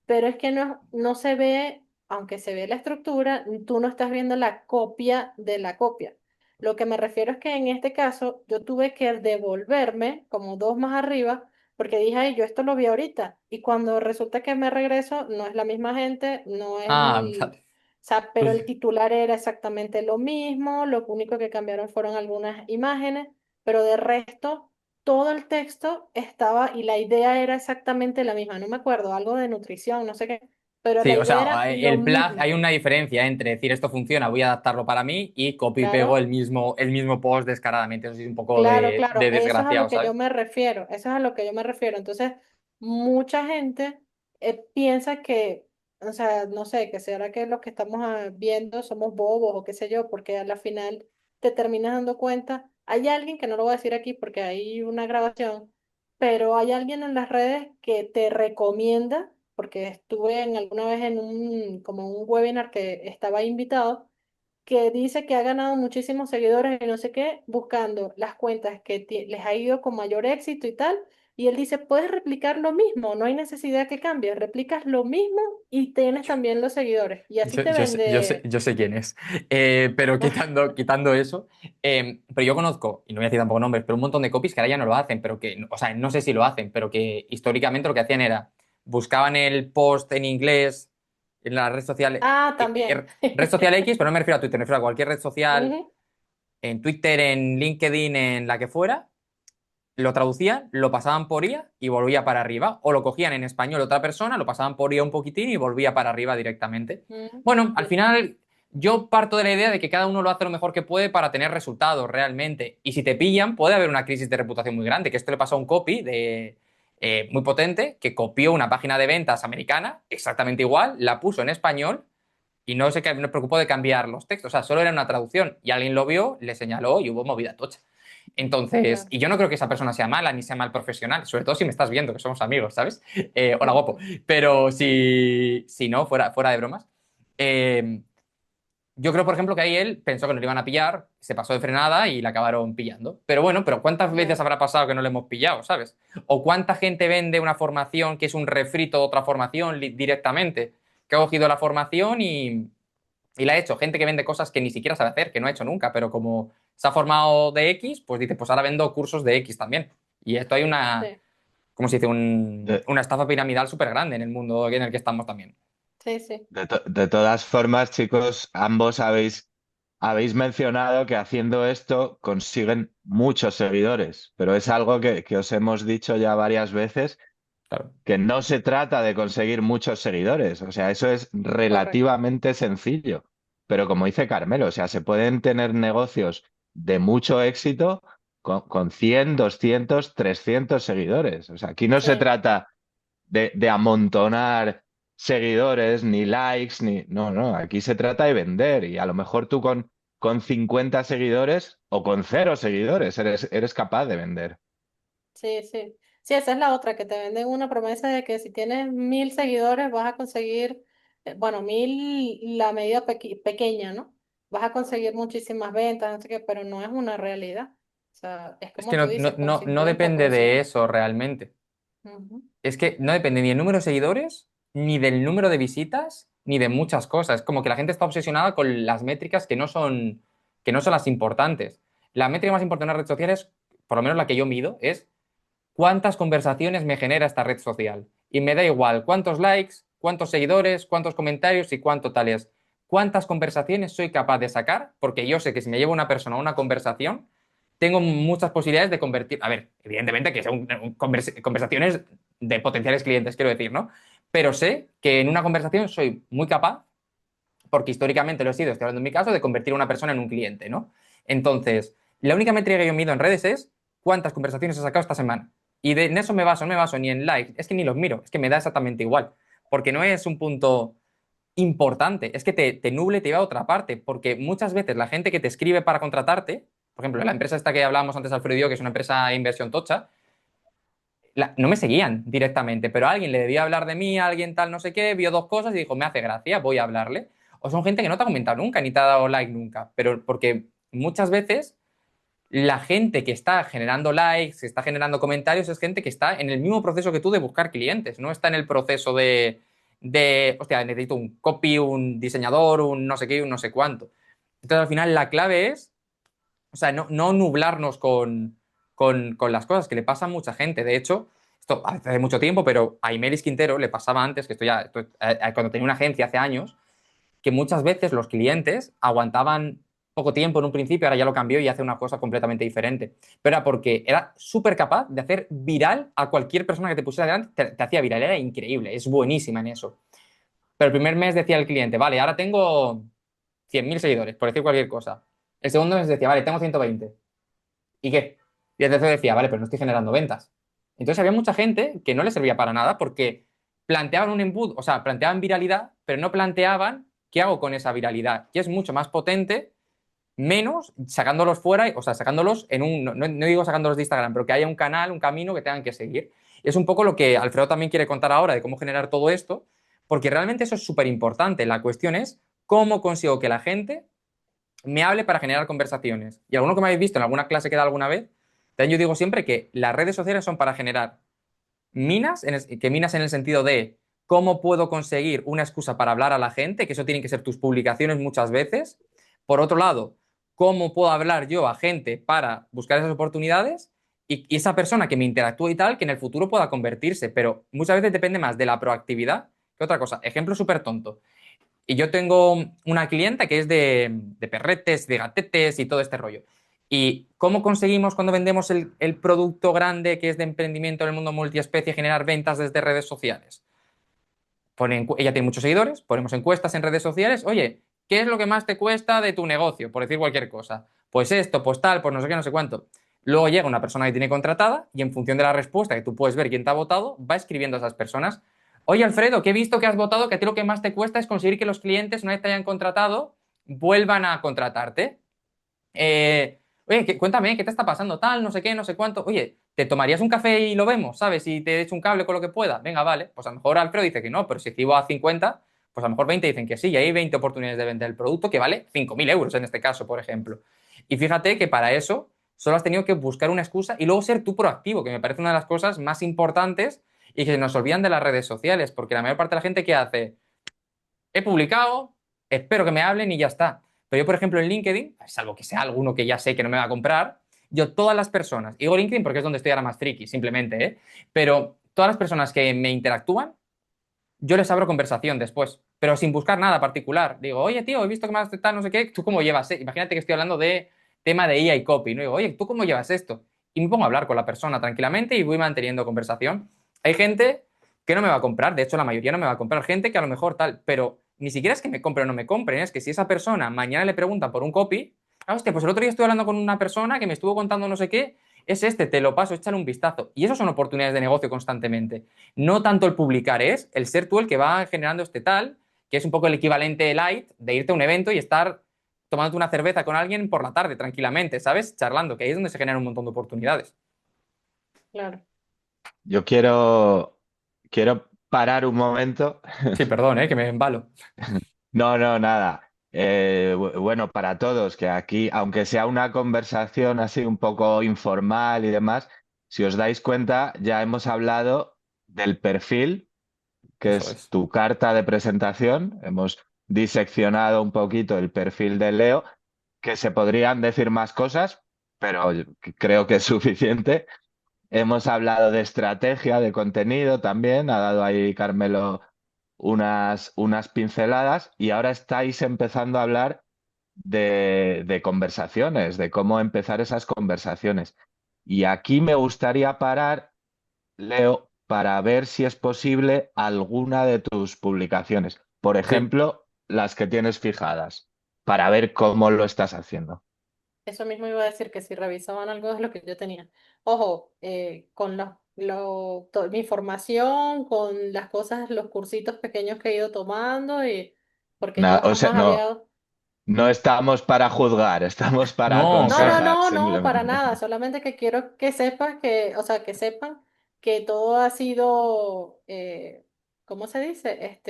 pero es que no se ve, aunque se ve la estructura, tú no estás viendo la copia de la copia. Lo que me refiero es que en este caso yo tuve que devolverme como dos más arriba, porque dije, ay, yo esto lo vi ahorita, y cuando resulta que me regreso, no es la misma gente, no es
Ah,
el...
vale.
O sea, pero el titular era exactamente lo mismo, lo único que cambiaron fueron algunas imágenes, pero de resto todo el texto estaba y la idea era exactamente la misma. No me acuerdo, algo de nutrición, no sé qué, pero la
Sí, o
idea era
sea,
lo
hay
mismo.
una diferencia entre decir esto funciona, voy a adaptarlo para mí y copy y pego
Claro,
el mismo post descaradamente. Eso sí es un poco
claro,
de
claro, eso es a lo
desgraciado,
que yo
¿sabes?
me refiero, eso es a lo que yo me refiero. Entonces, mucha gente piensa que, o sea, no sé, que será que los que estamos viendo somos bobos o qué sé yo, porque a la final te terminas dando cuenta, hay alguien que no lo voy a decir aquí porque hay una grabación, pero hay alguien en las redes que te recomienda, porque estuve en alguna vez en como un webinar que estaba invitado que dice que ha ganado muchísimos seguidores y no sé qué, buscando las cuentas que les ha ido con mayor éxito y tal. Y él dice, puedes replicar lo mismo, no hay necesidad que cambies, replicas lo mismo y tienes también los seguidores. Y así te vende.
Yo sé quién es. Pero quitando eso, pero yo conozco, y no voy a decir tampoco nombres, pero un montón de copies que ahora ya no lo hacen, pero que, o sea, no sé si lo hacen, pero que históricamente lo que hacían era buscaban el post en inglés en la red social,
También.
red social X, pero no me refiero a Twitter, me refiero a cualquier red social,
Ujú.
en Twitter, en LinkedIn, en la que fuera, lo traducían, lo pasaban por IA y volvía para arriba. O lo cogían en español otra persona, lo pasaban por IA un poquitín y volvía para arriba directamente. Bueno, al
Sí,
final yo parto de la idea de que cada uno lo hace lo mejor que puede para tener resultados realmente. Y si te pillan, puede haber una crisis de reputación muy grande, que esto le pasó a un copy muy potente que copió una página de ventas americana, exactamente igual, la puso en español y no no preocupó de cambiar los textos. O sea, solo era una traducción y alguien lo vio, le señaló y hubo movida tocha. Entonces,
claro.
y yo no creo que esa persona sea mala ni sea mal profesional, sobre todo si me estás viendo, que somos amigos, ¿sabes? Hola, guapo. Pero si no, fuera de bromas. eh, yo creo, por ejemplo, que ahí él pensó que no le iban a pillar, se pasó de frenada y la acabaron pillando. Pero bueno, pero ¿cuántas veces
Claro.
habrá pasado que no le hemos pillado, ¿sabes? ¿O cuánta gente vende una formación que es un refrito de otra formación directamente? Que ha cogido la formación y la ha hecho. Gente que vende cosas que ni siquiera sabe hacer, que no ha hecho nunca, pero como se ha formado de X, pues dice, pues ahora vendo cursos de X también. Y esto hay
Sí,
¿cómo se dice?
De,
Una estafa piramidal súper grande en el mundo en el que estamos también.
sí, sí.
de todas formas, chicos, ambos habéis mencionado que haciendo esto consiguen muchos seguidores, pero es algo que os hemos dicho ya varias veces,
Claro.
que no se trata de conseguir muchos seguidores, o sea, eso es
Correcto.
relativamente sencillo, pero como dice Carmelo, o sea, se pueden tener negocios de mucho éxito con 100, 200, 300 seguidores, o sea, aquí no se
Sí,
trata de amontonar seguidores, ni likes, ni... No, no, aquí se trata de vender y a lo mejor tú con 50 seguidores o con cero seguidores eres capaz de vender.
sí, sí. Sí, esa es la otra, que te venden una promesa de que si tienes 1.000 seguidores vas a conseguir, bueno, 1.000 la medida pequeña, ¿no? Vas a conseguir muchísimas ventas, no sé qué, pero no es una realidad. O sea, es
Es
como
que
tú dices, con
no
50
depende
con
de
100.
eso realmente.
Ujú.
Es que no depende ni del número de seguidores, ni del número de visitas, ni de muchas cosas. Es como que la gente está obsesionada con las métricas que no son las importantes. La métrica más importante en las redes sociales, por lo menos la que yo mido, es cuántas conversaciones me genera esta red social. Y me da igual cuántos likes, cuántos seguidores, cuántos comentarios y cuánto tal es. Cuántas conversaciones soy capaz de sacar, porque yo sé que si me llevo una persona a una conversación, tengo muchas posibilidades de convertir. A ver, evidentemente que son conversaciones de potenciales clientes, quiero decir, ¿no? Pero sé que en una conversación soy muy capaz, porque históricamente lo he sido, estoy hablando en mi caso, de convertir a una persona en un cliente, ¿no? Entonces, la única métrica que yo mido en redes es cuántas conversaciones he sacado esta semana. Y en eso me baso, no me baso ni en likes, es que ni los miro, es que me da exactamente igual. Porque no es un punto importante, es que te nuble, te lleva a otra parte. Porque muchas veces la gente que te escribe para contratarte, por ejemplo, la empresa esta que hablábamos antes, Alfredo y yo, que es una empresa de inversión tocha, no me seguían directamente, pero alguien le debía hablar de mí, alguien tal, no sé qué, vio dos cosas y dijo, me hace gracia, voy a hablarle. O son gente que no te ha comentado nunca, ni te ha dado like nunca, pero porque muchas veces la gente que está generando likes, que está generando comentarios, es gente que está en el mismo proceso que tú de buscar clientes, no está en el proceso hostia, necesito un copy, un diseñador, un no sé qué, un no sé cuánto. Entonces, al final, la clave es, o sea, no nublarnos con las cosas que le pasa a mucha gente. De hecho, esto hace mucho tiempo, pero a Imelis Quintero le pasaba antes, que cuando tenía una agencia hace años, que muchas veces los clientes aguantaban poco tiempo en un principio, ahora ya lo cambió y hace una cosa completamente diferente. Pero era porque era súper capaz de hacer viral a cualquier persona que te pusiera delante, te hacía viral, era increíble, es buenísima en eso. Pero el primer mes decía el cliente, vale, ahora tengo 100.000 seguidores, por decir cualquier cosa. El segundo mes decía, vale, tengo 120. ¿Y qué? Y el tercero decía, vale, pero no estoy generando ventas. Entonces había mucha gente que no le servía para nada porque planteaban un embudo, o sea, planteaban viralidad, pero no planteaban qué hago con esa viralidad, que es mucho más potente, menos sacándolos fuera, o sea, sacándolos en un, no digo sacándolos de Instagram, pero que haya un canal, un camino que tengan que seguir. Y es un poco lo que Alfredo también quiere contar ahora de cómo generar todo esto, porque realmente eso es súper importante. La cuestión es cómo consigo que la gente me hable para generar conversaciones. Y alguno que me habéis visto en alguna clase que da alguna vez, también yo digo siempre que las redes sociales son para generar minas, que minas en el sentido de cómo puedo conseguir una excusa para hablar a la gente, que eso tienen que ser tus publicaciones muchas veces. Por otro lado, cómo puedo hablar yo a gente para buscar esas oportunidades y esa persona que me interactúa y tal, que en el futuro pueda convertirse. Pero muchas veces depende más de la proactividad que otra cosa. Ejemplo súper tonto. Y yo tengo una clienta que es de perretes, de gatetes y todo este rollo. ¿Y cómo conseguimos cuando vendemos el producto grande que es de emprendimiento en el mundo multiespecie generar ventas desde redes sociales? Ella tiene muchos seguidores, ponemos encuestas en redes sociales, oye, ¿qué es lo que más te cuesta de tu negocio? Por decir cualquier cosa. Pues esto, pues tal, pues no sé qué, no sé cuánto. Luego llega una persona que tiene contratada y en función de la respuesta, que tú puedes ver quién te ha votado, va escribiendo a esas personas. Oye, Alfredo, que he visto que has votado que a ti lo que más te cuesta es conseguir que los clientes, una vez te hayan contratado, vuelvan a contratarte. Oye, cuéntame, ¿qué te está pasando? Tal, no sé qué, no sé cuánto. Oye, ¿te tomarías un café y lo vemos? ¿Sabes? Y te echo un cable con lo que pueda. Venga, vale. Pues a lo mejor Alfredo dice que no, pero si escribo a 50, pues a lo mejor 20 dicen que sí. Y hay 20 oportunidades de vender el producto que vale 5.000 euros en este caso, por ejemplo. Y fíjate que para eso solo has tenido que buscar una excusa y luego ser tú proactivo, que me parece una de las cosas más importantes y que se nos olvidan de las redes sociales, porque la mayor parte de la gente que hace he publicado, espero que me hablen y ya está. Pero yo, por ejemplo, en LinkedIn, salvo que sea alguno que ya sé que no me va a comprar, yo todas las personas, digo LinkedIn porque es donde estoy ahora más friki, simplemente, ¿eh? Pero todas las personas que me interactúan, yo les abro conversación después, pero sin buscar nada particular. Digo, oye, tío, he visto que más tal, no sé qué, ¿tú cómo llevas? Imagínate que estoy hablando de tema de IA y copy, ¿no? Digo, oye, ¿tú cómo llevas esto? Y me pongo a hablar con la persona tranquilamente y voy manteniendo conversación. Hay gente que no me va a comprar, de hecho la mayoría no me va a comprar, gente que a lo mejor tal, pero ni siquiera es que me compre o no me compren, es que si esa persona mañana le pregunta por un copy, ah, hostia, pues el otro día estuve hablando con una persona que me estuvo contando no sé qué, es este, te lo paso, échale un vistazo. Y eso son oportunidades de negocio constantemente. No tanto el publicar, es el ser tú el que va generando este tal, que es un poco el equivalente light de irte a un evento y estar tomándote una cerveza con alguien por la tarde tranquilamente, ¿sabes? Charlando, que ahí es donde se generan un montón de oportunidades.
Claro.
Yo quiero parar un momento.
Sí, perdón, que me embalo.
No, no, nada. Bueno, para todos, que aquí, aunque sea una conversación así un poco informal y demás, si os dais cuenta, ya hemos hablado del perfil, que
Eso
es
es.
tu carta de presentación. Hemos diseccionado un poquito el perfil de Leo, que se podrían decir más cosas, pero creo que es suficiente. Hemos hablado de estrategia, de contenido también, ha dado ahí Carmelo unas pinceladas y ahora estáis empezando a hablar de conversaciones, de cómo empezar esas conversaciones. Y aquí me gustaría parar, Leo, para ver si es posible alguna de tus publicaciones. Por
Sí.
ejemplo, las que tienes fijadas, para ver cómo lo estás haciendo.
Eso mismo iba a decir que si revisaban algo de lo que yo tenía. Ojo, con mi formación, con las cosas, los cursitos pequeños que he ido tomando, y porque yo
O sea,
jamás
no,
había.
no estamos para juzgar, estamos para
No,
No, no,
claro.
aconsejar
no, no, para
simplemente.
nada. Solamente que quiero que sepas que, o sea, que sepan que todo ha sido, ¿cómo se dice?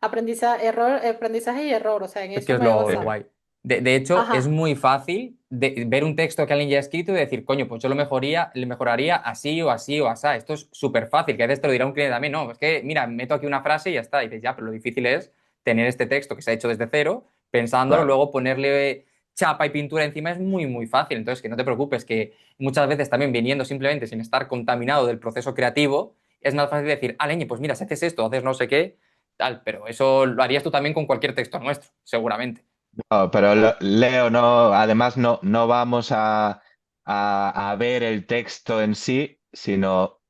Aprendizaje y error. O sea, en
Es que
eso
es
me he
lo
basado.
guay. De hecho, es
Ajá.
muy fácil ver un texto que alguien ya ha escrito y decir, coño, pues yo le mejoraría así o así o así. Esto es súper fácil, que a veces te lo dirá un cliente también. No, es que, mira, meto aquí una frase y ya está. Y dices, ya, pero lo difícil es tener este texto que se ha hecho desde cero, pensándolo,
Claro.
luego ponerle chapa y pintura encima es muy, muy fácil. Entonces, que no te preocupes, que muchas veces también viniendo simplemente sin estar contaminado del proceso creativo, es más fácil decir, ah, leñe, pues mira, si haces esto, haces no sé qué, tal, pero eso lo harías tú también con cualquier texto nuestro, seguramente.
No, pero Leo, no, además no vamos a ver el texto en sí, sino,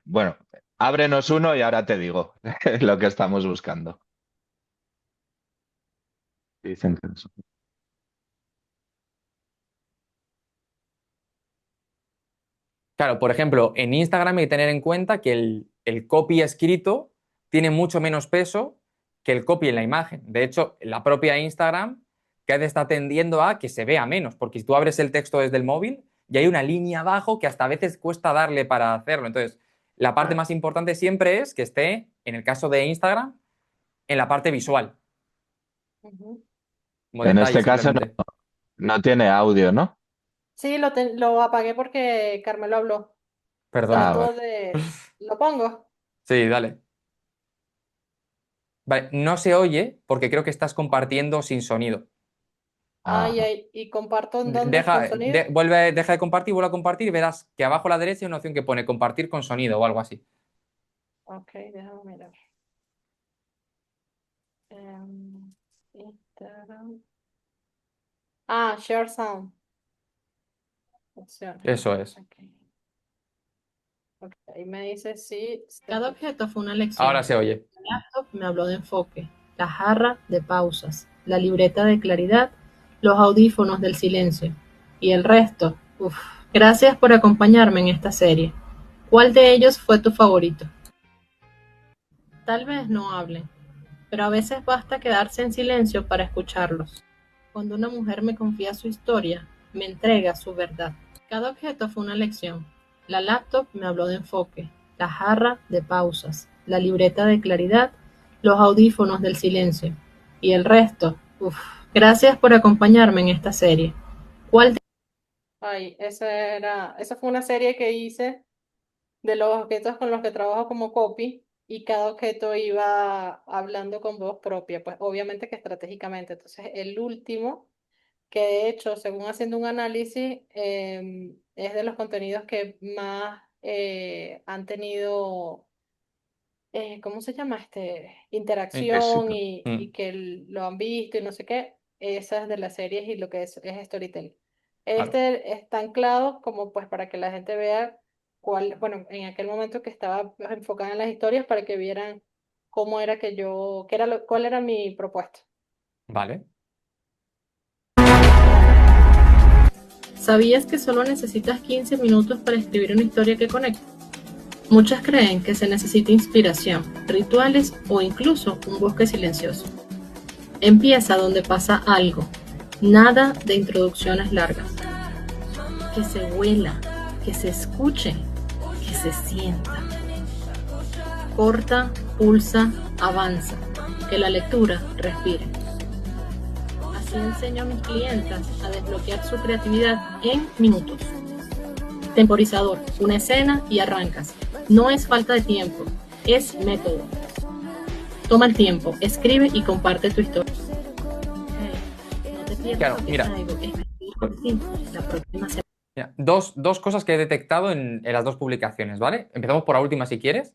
bueno, ábrenos uno y ahora te digo lo que estamos buscando. Dicen que no.
Claro, por ejemplo, en Instagram hay que tener en cuenta que el copy escrito tiene mucho menos peso que el copy en la imagen. De hecho, la propia Instagram cada vez está tendiendo a que se vea menos, porque si tú abres el texto desde el móvil y hay una línea abajo que hasta a veces cuesta darle para hacerlo. Entonces, la parte más importante siempre es que esté, en el caso de Instagram, en la parte visual,
Ujú.
como
En
detalle
este caso no,
simplemente.
no tiene audio, ¿no?
Sí, lo apagué porque Carmelo habló.
Perdona.
Ah, vale.
Trato de. ¿Lo pongo?
Sí, dale. Vale, no se oye porque creo que estás compartiendo sin sonido.
Ay,
Ah,
ay, ¿y comparto en dónde? ¿Con sonido?
Deja de compartir, vuelve a compartir y verás que abajo a la derecha hay una opción que pone compartir con sonido o algo así.
Ok, déjame mirar. Em, Instagram. Ah, Share Sound. Opciones.
Eso es.
Ok. Ok, ahí me dice sí.
Cada objeto fue una
Ahora
lección.
se oye.
El laptop me habló de enfoque, la jarra de pausas, la libreta de claridad, los audífonos del silencio. Y el resto, uff. Gracias por acompañarme en esta serie. ¿Cuál de ellos fue tu favorito? Tal vez no hablen, pero a veces basta quedarse en silencio para escucharlos. Cuando una mujer me confía su historia, me entrega su verdad. Cada objeto fue una lección. La laptop me habló de enfoque, la jarra de pausas, la libreta de claridad, los audífonos del silencio. Y el resto, uff. Gracias por acompañarme en esta serie. ¿Cuál de
Ay, esa fue una serie que hice de los objetos con los que trabajo como copy y cada objeto iba hablando con voz propia, pues obviamente que estratégicamente. Entonces, el último, que de hecho, según haciendo un análisis, es de los contenidos que más han tenido, ¿cómo se llama? Interacción
Éxito.
y que lo han visto y no sé qué, esas de las series y lo que es storytelling.
Claro.
Este está anclado como pues para que la gente vea cuál, bueno, en aquel momento que estaba enfocada en las historias para que vieran cómo era que yo, qué era cuál era mi propuesta.
Vale.
¿Sabías que solo necesitas 15 minutos para escribir una historia que conecte? Muchas creen que se necesita inspiración, rituales o incluso un bosque silencioso. Empieza donde pasa algo. Nada de introducciones largas. Que se huela, que se escuche, que se sienta. Corta, pulsa, avanza. Que la lectura respire. Así enseño a mis clientas a desbloquear su creatividad en minutos. Temporizador, una escena y arrancas. No es falta de tiempo, es método. Toma el tiempo, escribe y comparte tu historia. No te pierdas
Claro,
lo que
mira.
traigo, escribir por ti la próxima semana.
Mira, dos cosas que he detectado en las dos publicaciones, ¿vale? Empezamos por la última si quieres.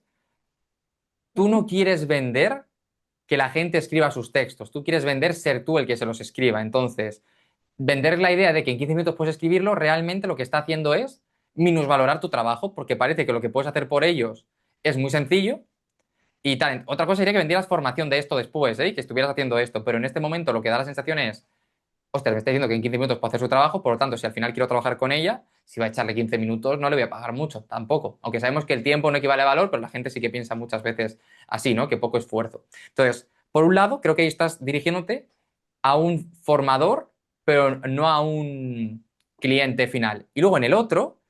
Tú no quieres vender que la gente escriba sus textos, tú quieres vender ser tú el que se los escriba. Entonces, vender la idea de que en 15 minutos puedes escribirlo, realmente lo que está haciendo es minusvalorar tu trabajo, porque parece que lo que puedes hacer por ellos es muy sencillo y tal. Otra cosa sería que vendieras formación de esto después, ¿eh? Que estuvieras haciendo esto, pero en este momento lo que da la sensación es, ostras, me está diciendo que en 15 minutos puedo hacer su trabajo, por lo tanto, si al final quiero trabajar con ella, si va a echarle 15 minutos, no le voy a pagar mucho, tampoco. Aunque sabemos que el tiempo no equivale a valor, pero la gente sí que piensa muchas veces así, ¿no? Que poco esfuerzo. Entonces, por un lado, creo que ahí estás dirigiéndote a un formador, pero no a un cliente final. Y luego en el otro,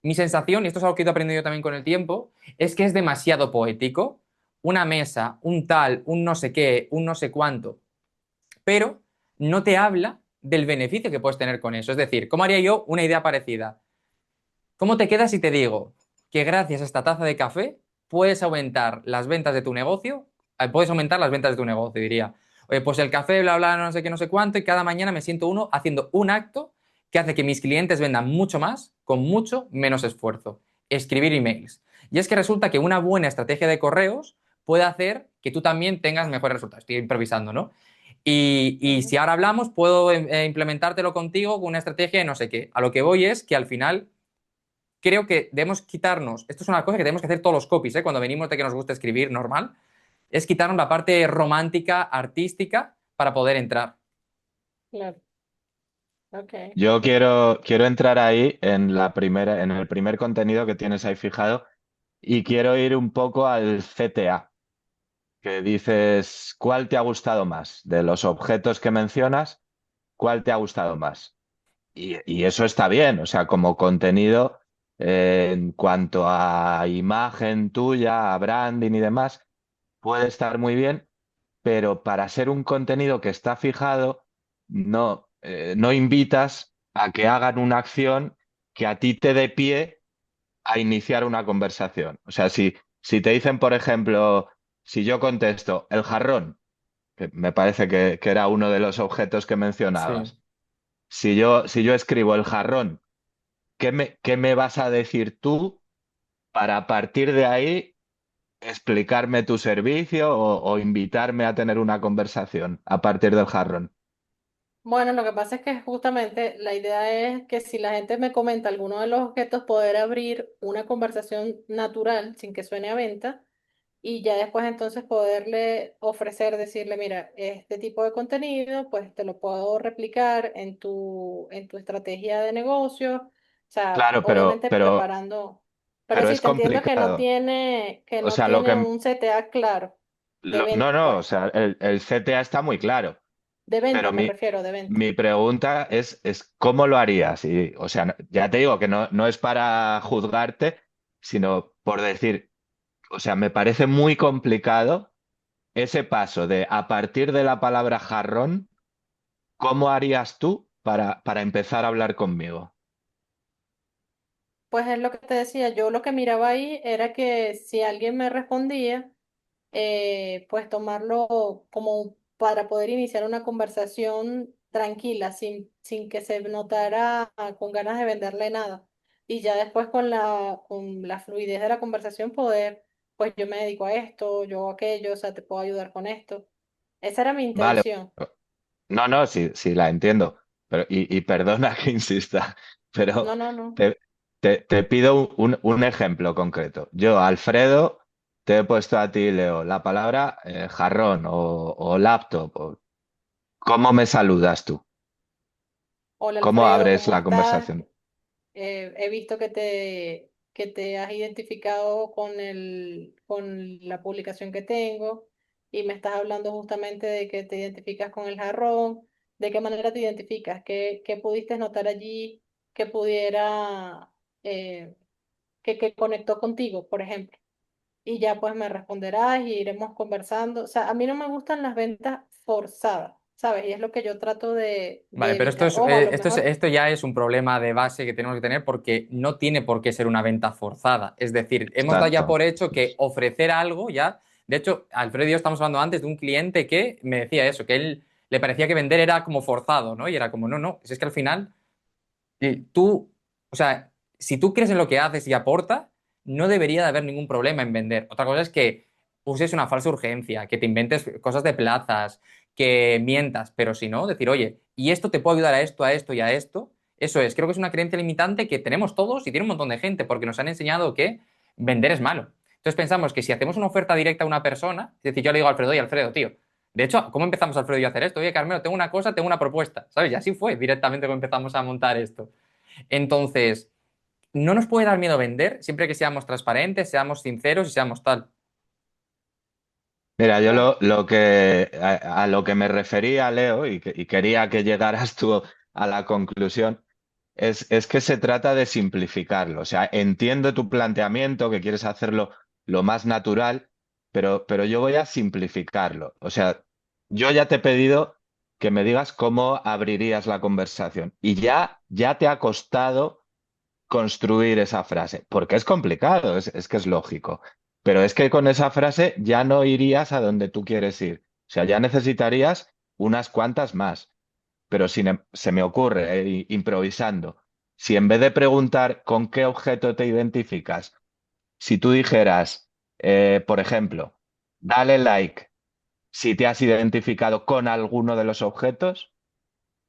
mi sensación, y esto es algo que he ido aprendiendo yo también con el tiempo, es que es demasiado poético. Una mesa, un tal, un no sé qué, un no sé cuánto, pero no te habla del beneficio que puedes tener con eso. Es decir, ¿cómo haría yo una idea parecida? ¿Cómo te quedas si te digo que gracias a esta taza de café puedes aumentar las ventas de tu negocio? Puedes aumentar las ventas de tu negocio, diría. Oye, pues el café, bla, bla, no sé qué, no sé cuánto, y cada mañana me siento uno haciendo un acto que hace que mis clientes vendan mucho más con mucho menos esfuerzo. Escribir emails. Y es que resulta que una buena estrategia de correos puede hacer que tú también tengas mejores resultados. Estoy improvisando, ¿no? Y si ahora hablamos, puedo implementártelo contigo con una estrategia de no sé qué. A lo que voy es que al final creo que debemos quitarnos, esto es una cosa que tenemos que hacer todos los copies, cuando venimos de que nos gusta escribir normal, es quitarnos la parte romántica, artística, para poder entrar.
Claro. Ok.
Yo quiero entrar ahí en en el primer contenido que tienes ahí fijado y quiero ir un poco al CTA, que dices, ¿cuál te ha gustado más? De los objetos que mencionas, ¿cuál te ha gustado más? Y eso está bien, o sea, como contenido, en cuanto a imagen tuya, a branding y demás, puede estar muy bien, pero para ser un contenido que está fijado, no invitas a que hagan una acción que a ti te dé pie a iniciar una conversación. O sea, si te dicen, por ejemplo, si yo contesto el jarrón, que me parece que era uno de los objetos que
Sí.
mencionabas, si yo escribo el jarrón, ¿qué me vas a decir tú para a partir de ahí explicarme tu servicio o invitarme a tener una conversación a partir del jarrón.
Bueno, lo que pasa es que justamente la idea es que si la gente me comenta alguno de los objetos, poder abrir una conversación natural sin que suene a venta y ya después entonces poderle ofrecer, decirle, mira, este tipo de contenido, pues te lo puedo replicar en tu estrategia de negocio. O sea,
Claro,
obviamente preparando, pero
pero
sí
es
te entiendo
complicado.
que
O
no
sea, lo
tiene
que...
un CTA claro de
No,
venta,
no,
pues,
o sea, el CTA está muy claro,
de venta
pero
me refiero, de venta.
mi pregunta es ¿cómo lo harías? Y, o sea, ya te digo que no es para juzgarte, sino por decir, o sea, me parece muy complicado ese paso de a partir de la palabra jarrón, ¿cómo harías tú para empezar a hablar conmigo?
Pues es lo que te decía, yo lo que miraba ahí era que si alguien me respondía, pues tomarlo como para poder iniciar una conversación tranquila, sin que se notara con ganas de venderle nada. Y ya después con la fluidez de la conversación poder, pues yo me dedico a esto, yo a aquello, o sea, te puedo ayudar con esto. Esa era mi
Vale,
intención.
no, no, sí, sí la entiendo, pero, y perdona que insista, pero
No, no, no.
te, te pido un ejemplo concreto. Yo, Alfredo, te he puesto a ti, Leo, la palabra jarrón o laptop. ¿Cómo me saludas tú?
Hola
¿Cómo
Alfredo,
abres
¿cómo
la
estás?
conversación?
He visto que te has identificado con la publicación que tengo y me estás hablando justamente de que te identificas con el jarrón. ¿De qué manera te identificas? ¿Qué pudiste notar allí que pudiera, eh, que conectó contigo, por ejemplo? Y ya pues me responderás y iremos conversando. O sea, a mí no me gustan las ventas forzadas, ¿sabes? Y es lo que yo trato
Vale,
de
pero
evitar. Ojo, a lo mejor,
esto ya es un problema de base que tenemos que tener porque no tiene por qué ser una venta forzada. Es decir, hemos dado ya
Exacto.
por hecho que ofrecer algo ya. De hecho, Alfredo y yo estamos hablando antes de un cliente que me decía eso, que él le parecía que vender era como forzado, ¿no? Y era como, no, no, si es que al final tú, o sea, si tú crees en lo que haces y aporta, no debería de haber ningún problema en vender. Otra cosa es que uses una falsa urgencia, que te inventes cosas de plazas, que mientas, pero si no, decir, oye, y esto te puede ayudar a esto y a esto. Eso es, creo que es una creencia limitante que tenemos todos y tiene un montón de gente, porque nos han enseñado que vender es malo. Entonces pensamos que si hacemos una oferta directa a una persona, es decir, yo le digo a Alfredo, y Alfredo, tío, de hecho, ¿cómo empezamos Alfredo y yo a hacer esto? Oye, Carmelo, tengo una cosa, tengo una propuesta, ¿sabes? Y así fue directamente como empezamos a montar esto. Entonces, no nos puede dar miedo vender siempre que seamos transparentes, seamos sinceros y seamos tal.
Mira, yo
bueno,
lo que a lo que me refería, Leo, y quería que llegaras tú a la conclusión, es que se trata de simplificarlo. O sea, entiendo tu planteamiento, que quieres hacerlo lo más natural, pero yo voy a simplificarlo. O sea, yo ya te he pedido que me digas cómo abrirías la conversación. Y ya te ha costado construir esa frase, porque es complicado, es que es lógico. Pero es que con esa frase ya no irías a donde tú quieres ir. O sea, ya necesitarías unas cuantas más. Pero se me ocurre, improvisando, si en vez de preguntar con qué objeto te identificas, si tú dijeras, por ejemplo, dale like si te has identificado con alguno de los objetos,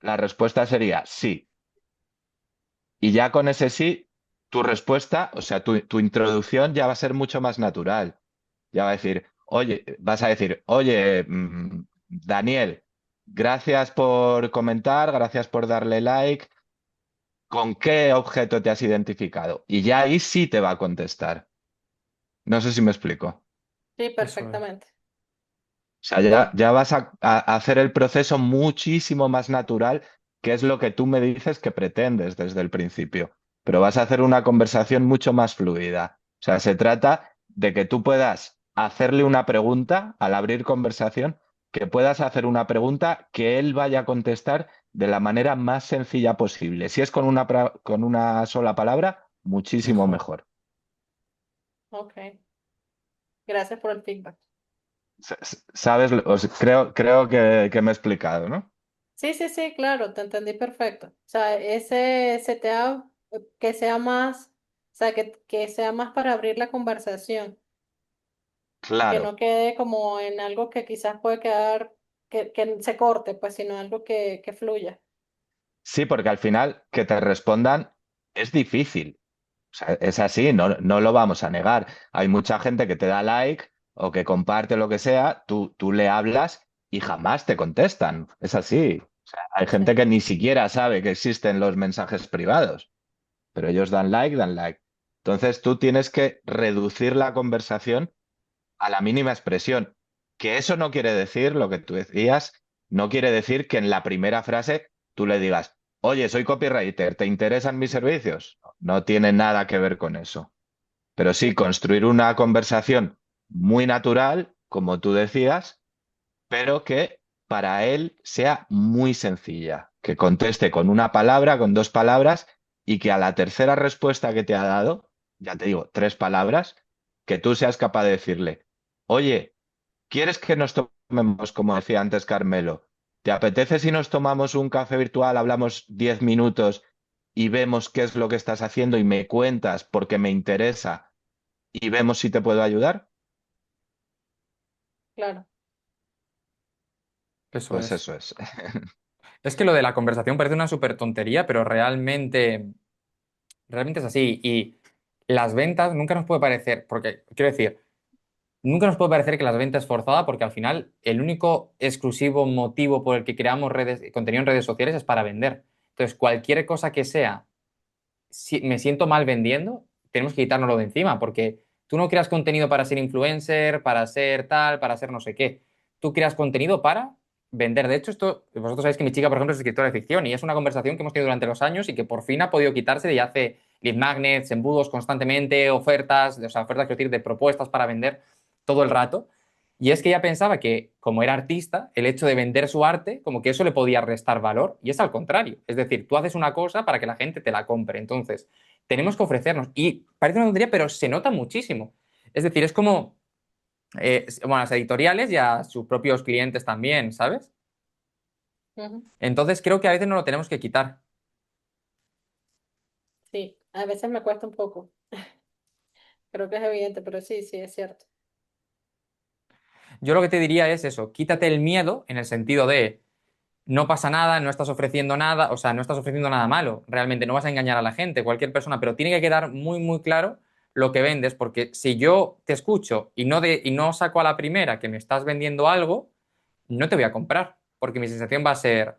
la respuesta sería sí. Y ya con ese sí, tu respuesta, o sea, tu introducción ya va a ser mucho más natural. Ya va a decir, oye, vas a decir, oye, Daniel, gracias por comentar, gracias por darle like. ¿Con qué objeto te has identificado? Y ya ahí sí te va a contestar. No sé si me explico.
sí,
Eso es.
perfectamente.
O sea,
Bueno,
ya vas a hacer el proceso muchísimo más natural, que es lo que tú me dices que pretendes desde el principio. Pero vas a hacer una conversación mucho más fluida. O sea, se trata de que tú puedas hacerle una pregunta al abrir conversación, que puedas hacer una pregunta que él vaya a contestar de la manera más sencilla posible. Si es con con una sola palabra, muchísimo
Mejor.
mejor.
ok. Gracias por el feedback.
¿Sabes? Creo que me he explicado, ¿no?
Sí, sí, sí, claro, te entendí perfecto. O sea, ese CTA que sea más, o sea, que sea más para abrir la conversación. que
Claro.
no quede como en algo que quizás puede quedar, que se corte, pues, sino algo que fluya.
Sí, porque al final que te respondan es difícil. O sea, es así, no lo vamos a negar. Hay mucha gente que te da like o que comparte lo que sea, tú le hablas y jamás te contestan. Es así. O sea, hay gente
Sí,
que ni siquiera sabe que existen los mensajes privados, pero ellos dan like, dan like. Entonces tú tienes que reducir la conversación a la mínima expresión. Que eso no quiere decir, lo que tú decías, no quiere decir que en la primera frase tú le digas, oye, soy copywriter, ¿te interesan mis servicios? No tiene nada que ver con eso. Pero sí
ujú,
construir una conversación muy natural, como tú decías, pero que para él sea muy sencilla, que conteste con una palabra, con dos palabras, y que a la tercera respuesta que te ha dado, ya te digo, tres palabras, que tú seas capaz de decirle, oye, ¿quieres que nos tomemos, como decía antes Carmelo? ¿Te apetece si nos tomamos un café virtual, hablamos 10 minutos y vemos qué es lo que estás haciendo y me cuentas porque me interesa y vemos si te puedo ayudar?
claro.
Eso
Pues
es.
eso es.
Es que lo de la conversación parece una súper tontería, pero realmente es así. Y las ventas nunca nos puede parecer, porque quiero decir, nunca nos puede parecer que las ventas es forzada, porque al final el único exclusivo motivo por el que creamos contenido en redes sociales es para vender. Entonces, cualquier cosa que sea, si me siento mal vendiendo, tenemos que quitárnoslo de encima, porque tú no creas contenido para ser influencer, para ser tal, para ser no sé qué. Tú creas contenido para vender. De hecho, esto, vosotros sabéis que mi chica, por ejemplo, es escritora de ficción y es una conversación que hemos tenido durante los años y que por fin ha podido quitarse y hace lead magnets, embudos constantemente, ofertas, o sea, ofertas, quiero decir, de propuestas para vender todo el rato. Y es que ella pensaba que, como era artista, el hecho de vender su arte, como que eso le podía restar valor, y es al contrario. Es decir, tú haces una cosa para que la gente te la compre. Entonces, tenemos que ofrecernos. Y parece una tontería, pero se nota muchísimo. Es decir, es como, bueno, a las editoriales y a sus propios clientes también, ¿sabes?
Ujú.
Entonces, creo que a veces no lo tenemos que quitar.
Sí, a veces me cuesta un poco. Creo que es evidente, pero sí, sí, es cierto.
Yo lo que te diría es eso, quítate el miedo en el sentido de no pasa nada, no estás ofreciendo nada, o sea, no estás ofreciendo nada malo, realmente no vas a engañar a la gente, cualquier persona, pero tiene que quedar muy, muy claro lo que vendes, porque si yo te escucho y no saco a la primera que me estás vendiendo algo, no te voy a comprar, porque mi sensación va a ser,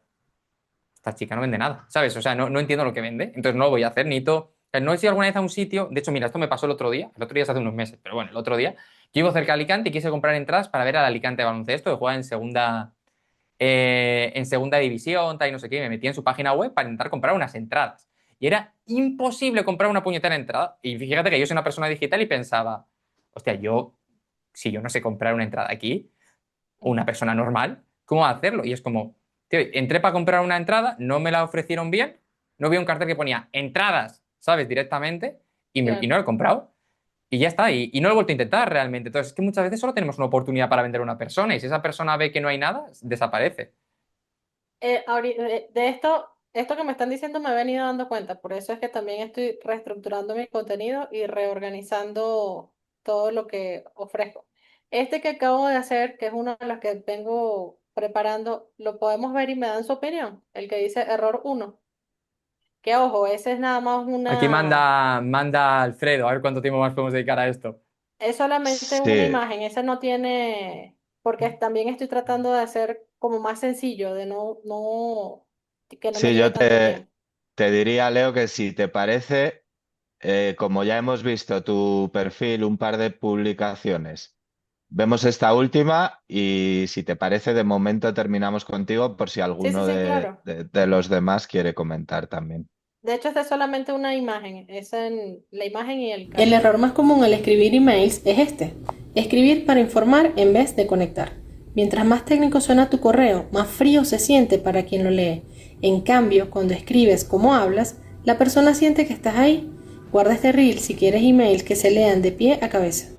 esta chica no vende nada, ¿sabes? O sea, no entiendo lo que vende, entonces no lo voy a hacer, no he ido alguna vez a un sitio, de hecho, mira, esto me pasó el otro día es hace unos meses, pero bueno, el otro día, yo iba cerca de Alicante y quise comprar entradas para ver al Alicante de baloncesto que juega en segunda división, tal y no sé qué, y me metí en su página web para intentar comprar unas entradas. Y era imposible comprar una puñetera entrada. Y fíjate que yo soy una persona digital y pensaba, hostia, si yo no sé comprar una entrada aquí, una persona normal, ¿cómo va a hacerlo? Y es como, tío, entré para comprar una entrada, no me la ofrecieron bien, no vi un cartel que ponía entradas, ¿sabes? Directamente, y
Claro.
no lo he comprado. Y ya está, y no lo he vuelto a intentar realmente. Entonces, es que muchas veces solo tenemos una oportunidad para vender a una persona y si esa persona ve que no hay nada, desaparece.
De esto que me están diciendo me he venido dando cuenta, por eso es que también estoy reestructurando mi contenido y reorganizando todo lo que ofrezco. Este que acabo de hacer, que es uno de los que vengo preparando, lo podemos ver y me dan su opinión, el que dice error uno. Que ojo, ese es nada más
Aquí
una,
manda Alfredo, a ver cuánto tiempo más podemos dedicar a esto.
es solamente una
Sí,
imagen, ese no tiene, porque también estoy tratando de hacer como más sencillo, de que no me
sí,
lleve tanto tiempo.
te diría, Leo, que si te parece, como ya hemos visto tu perfil, un par de publicaciones, vemos esta última y si te parece, de momento terminamos contigo por si
Sí, sí,
alguno
sí, claro.
de los demás quiere comentar también.
De hecho, esta es solamente una imagen, es en la imagen y el
El
caption.
error más común al escribir emails es este: escribir para informar en vez de conectar. Mientras más técnico suena tu correo, más frío se siente para quien lo lee. En cambio, cuando escribes como hablas, la persona siente que estás ahí. Guarda este reel si quieres emails que se lean de pie a cabeza.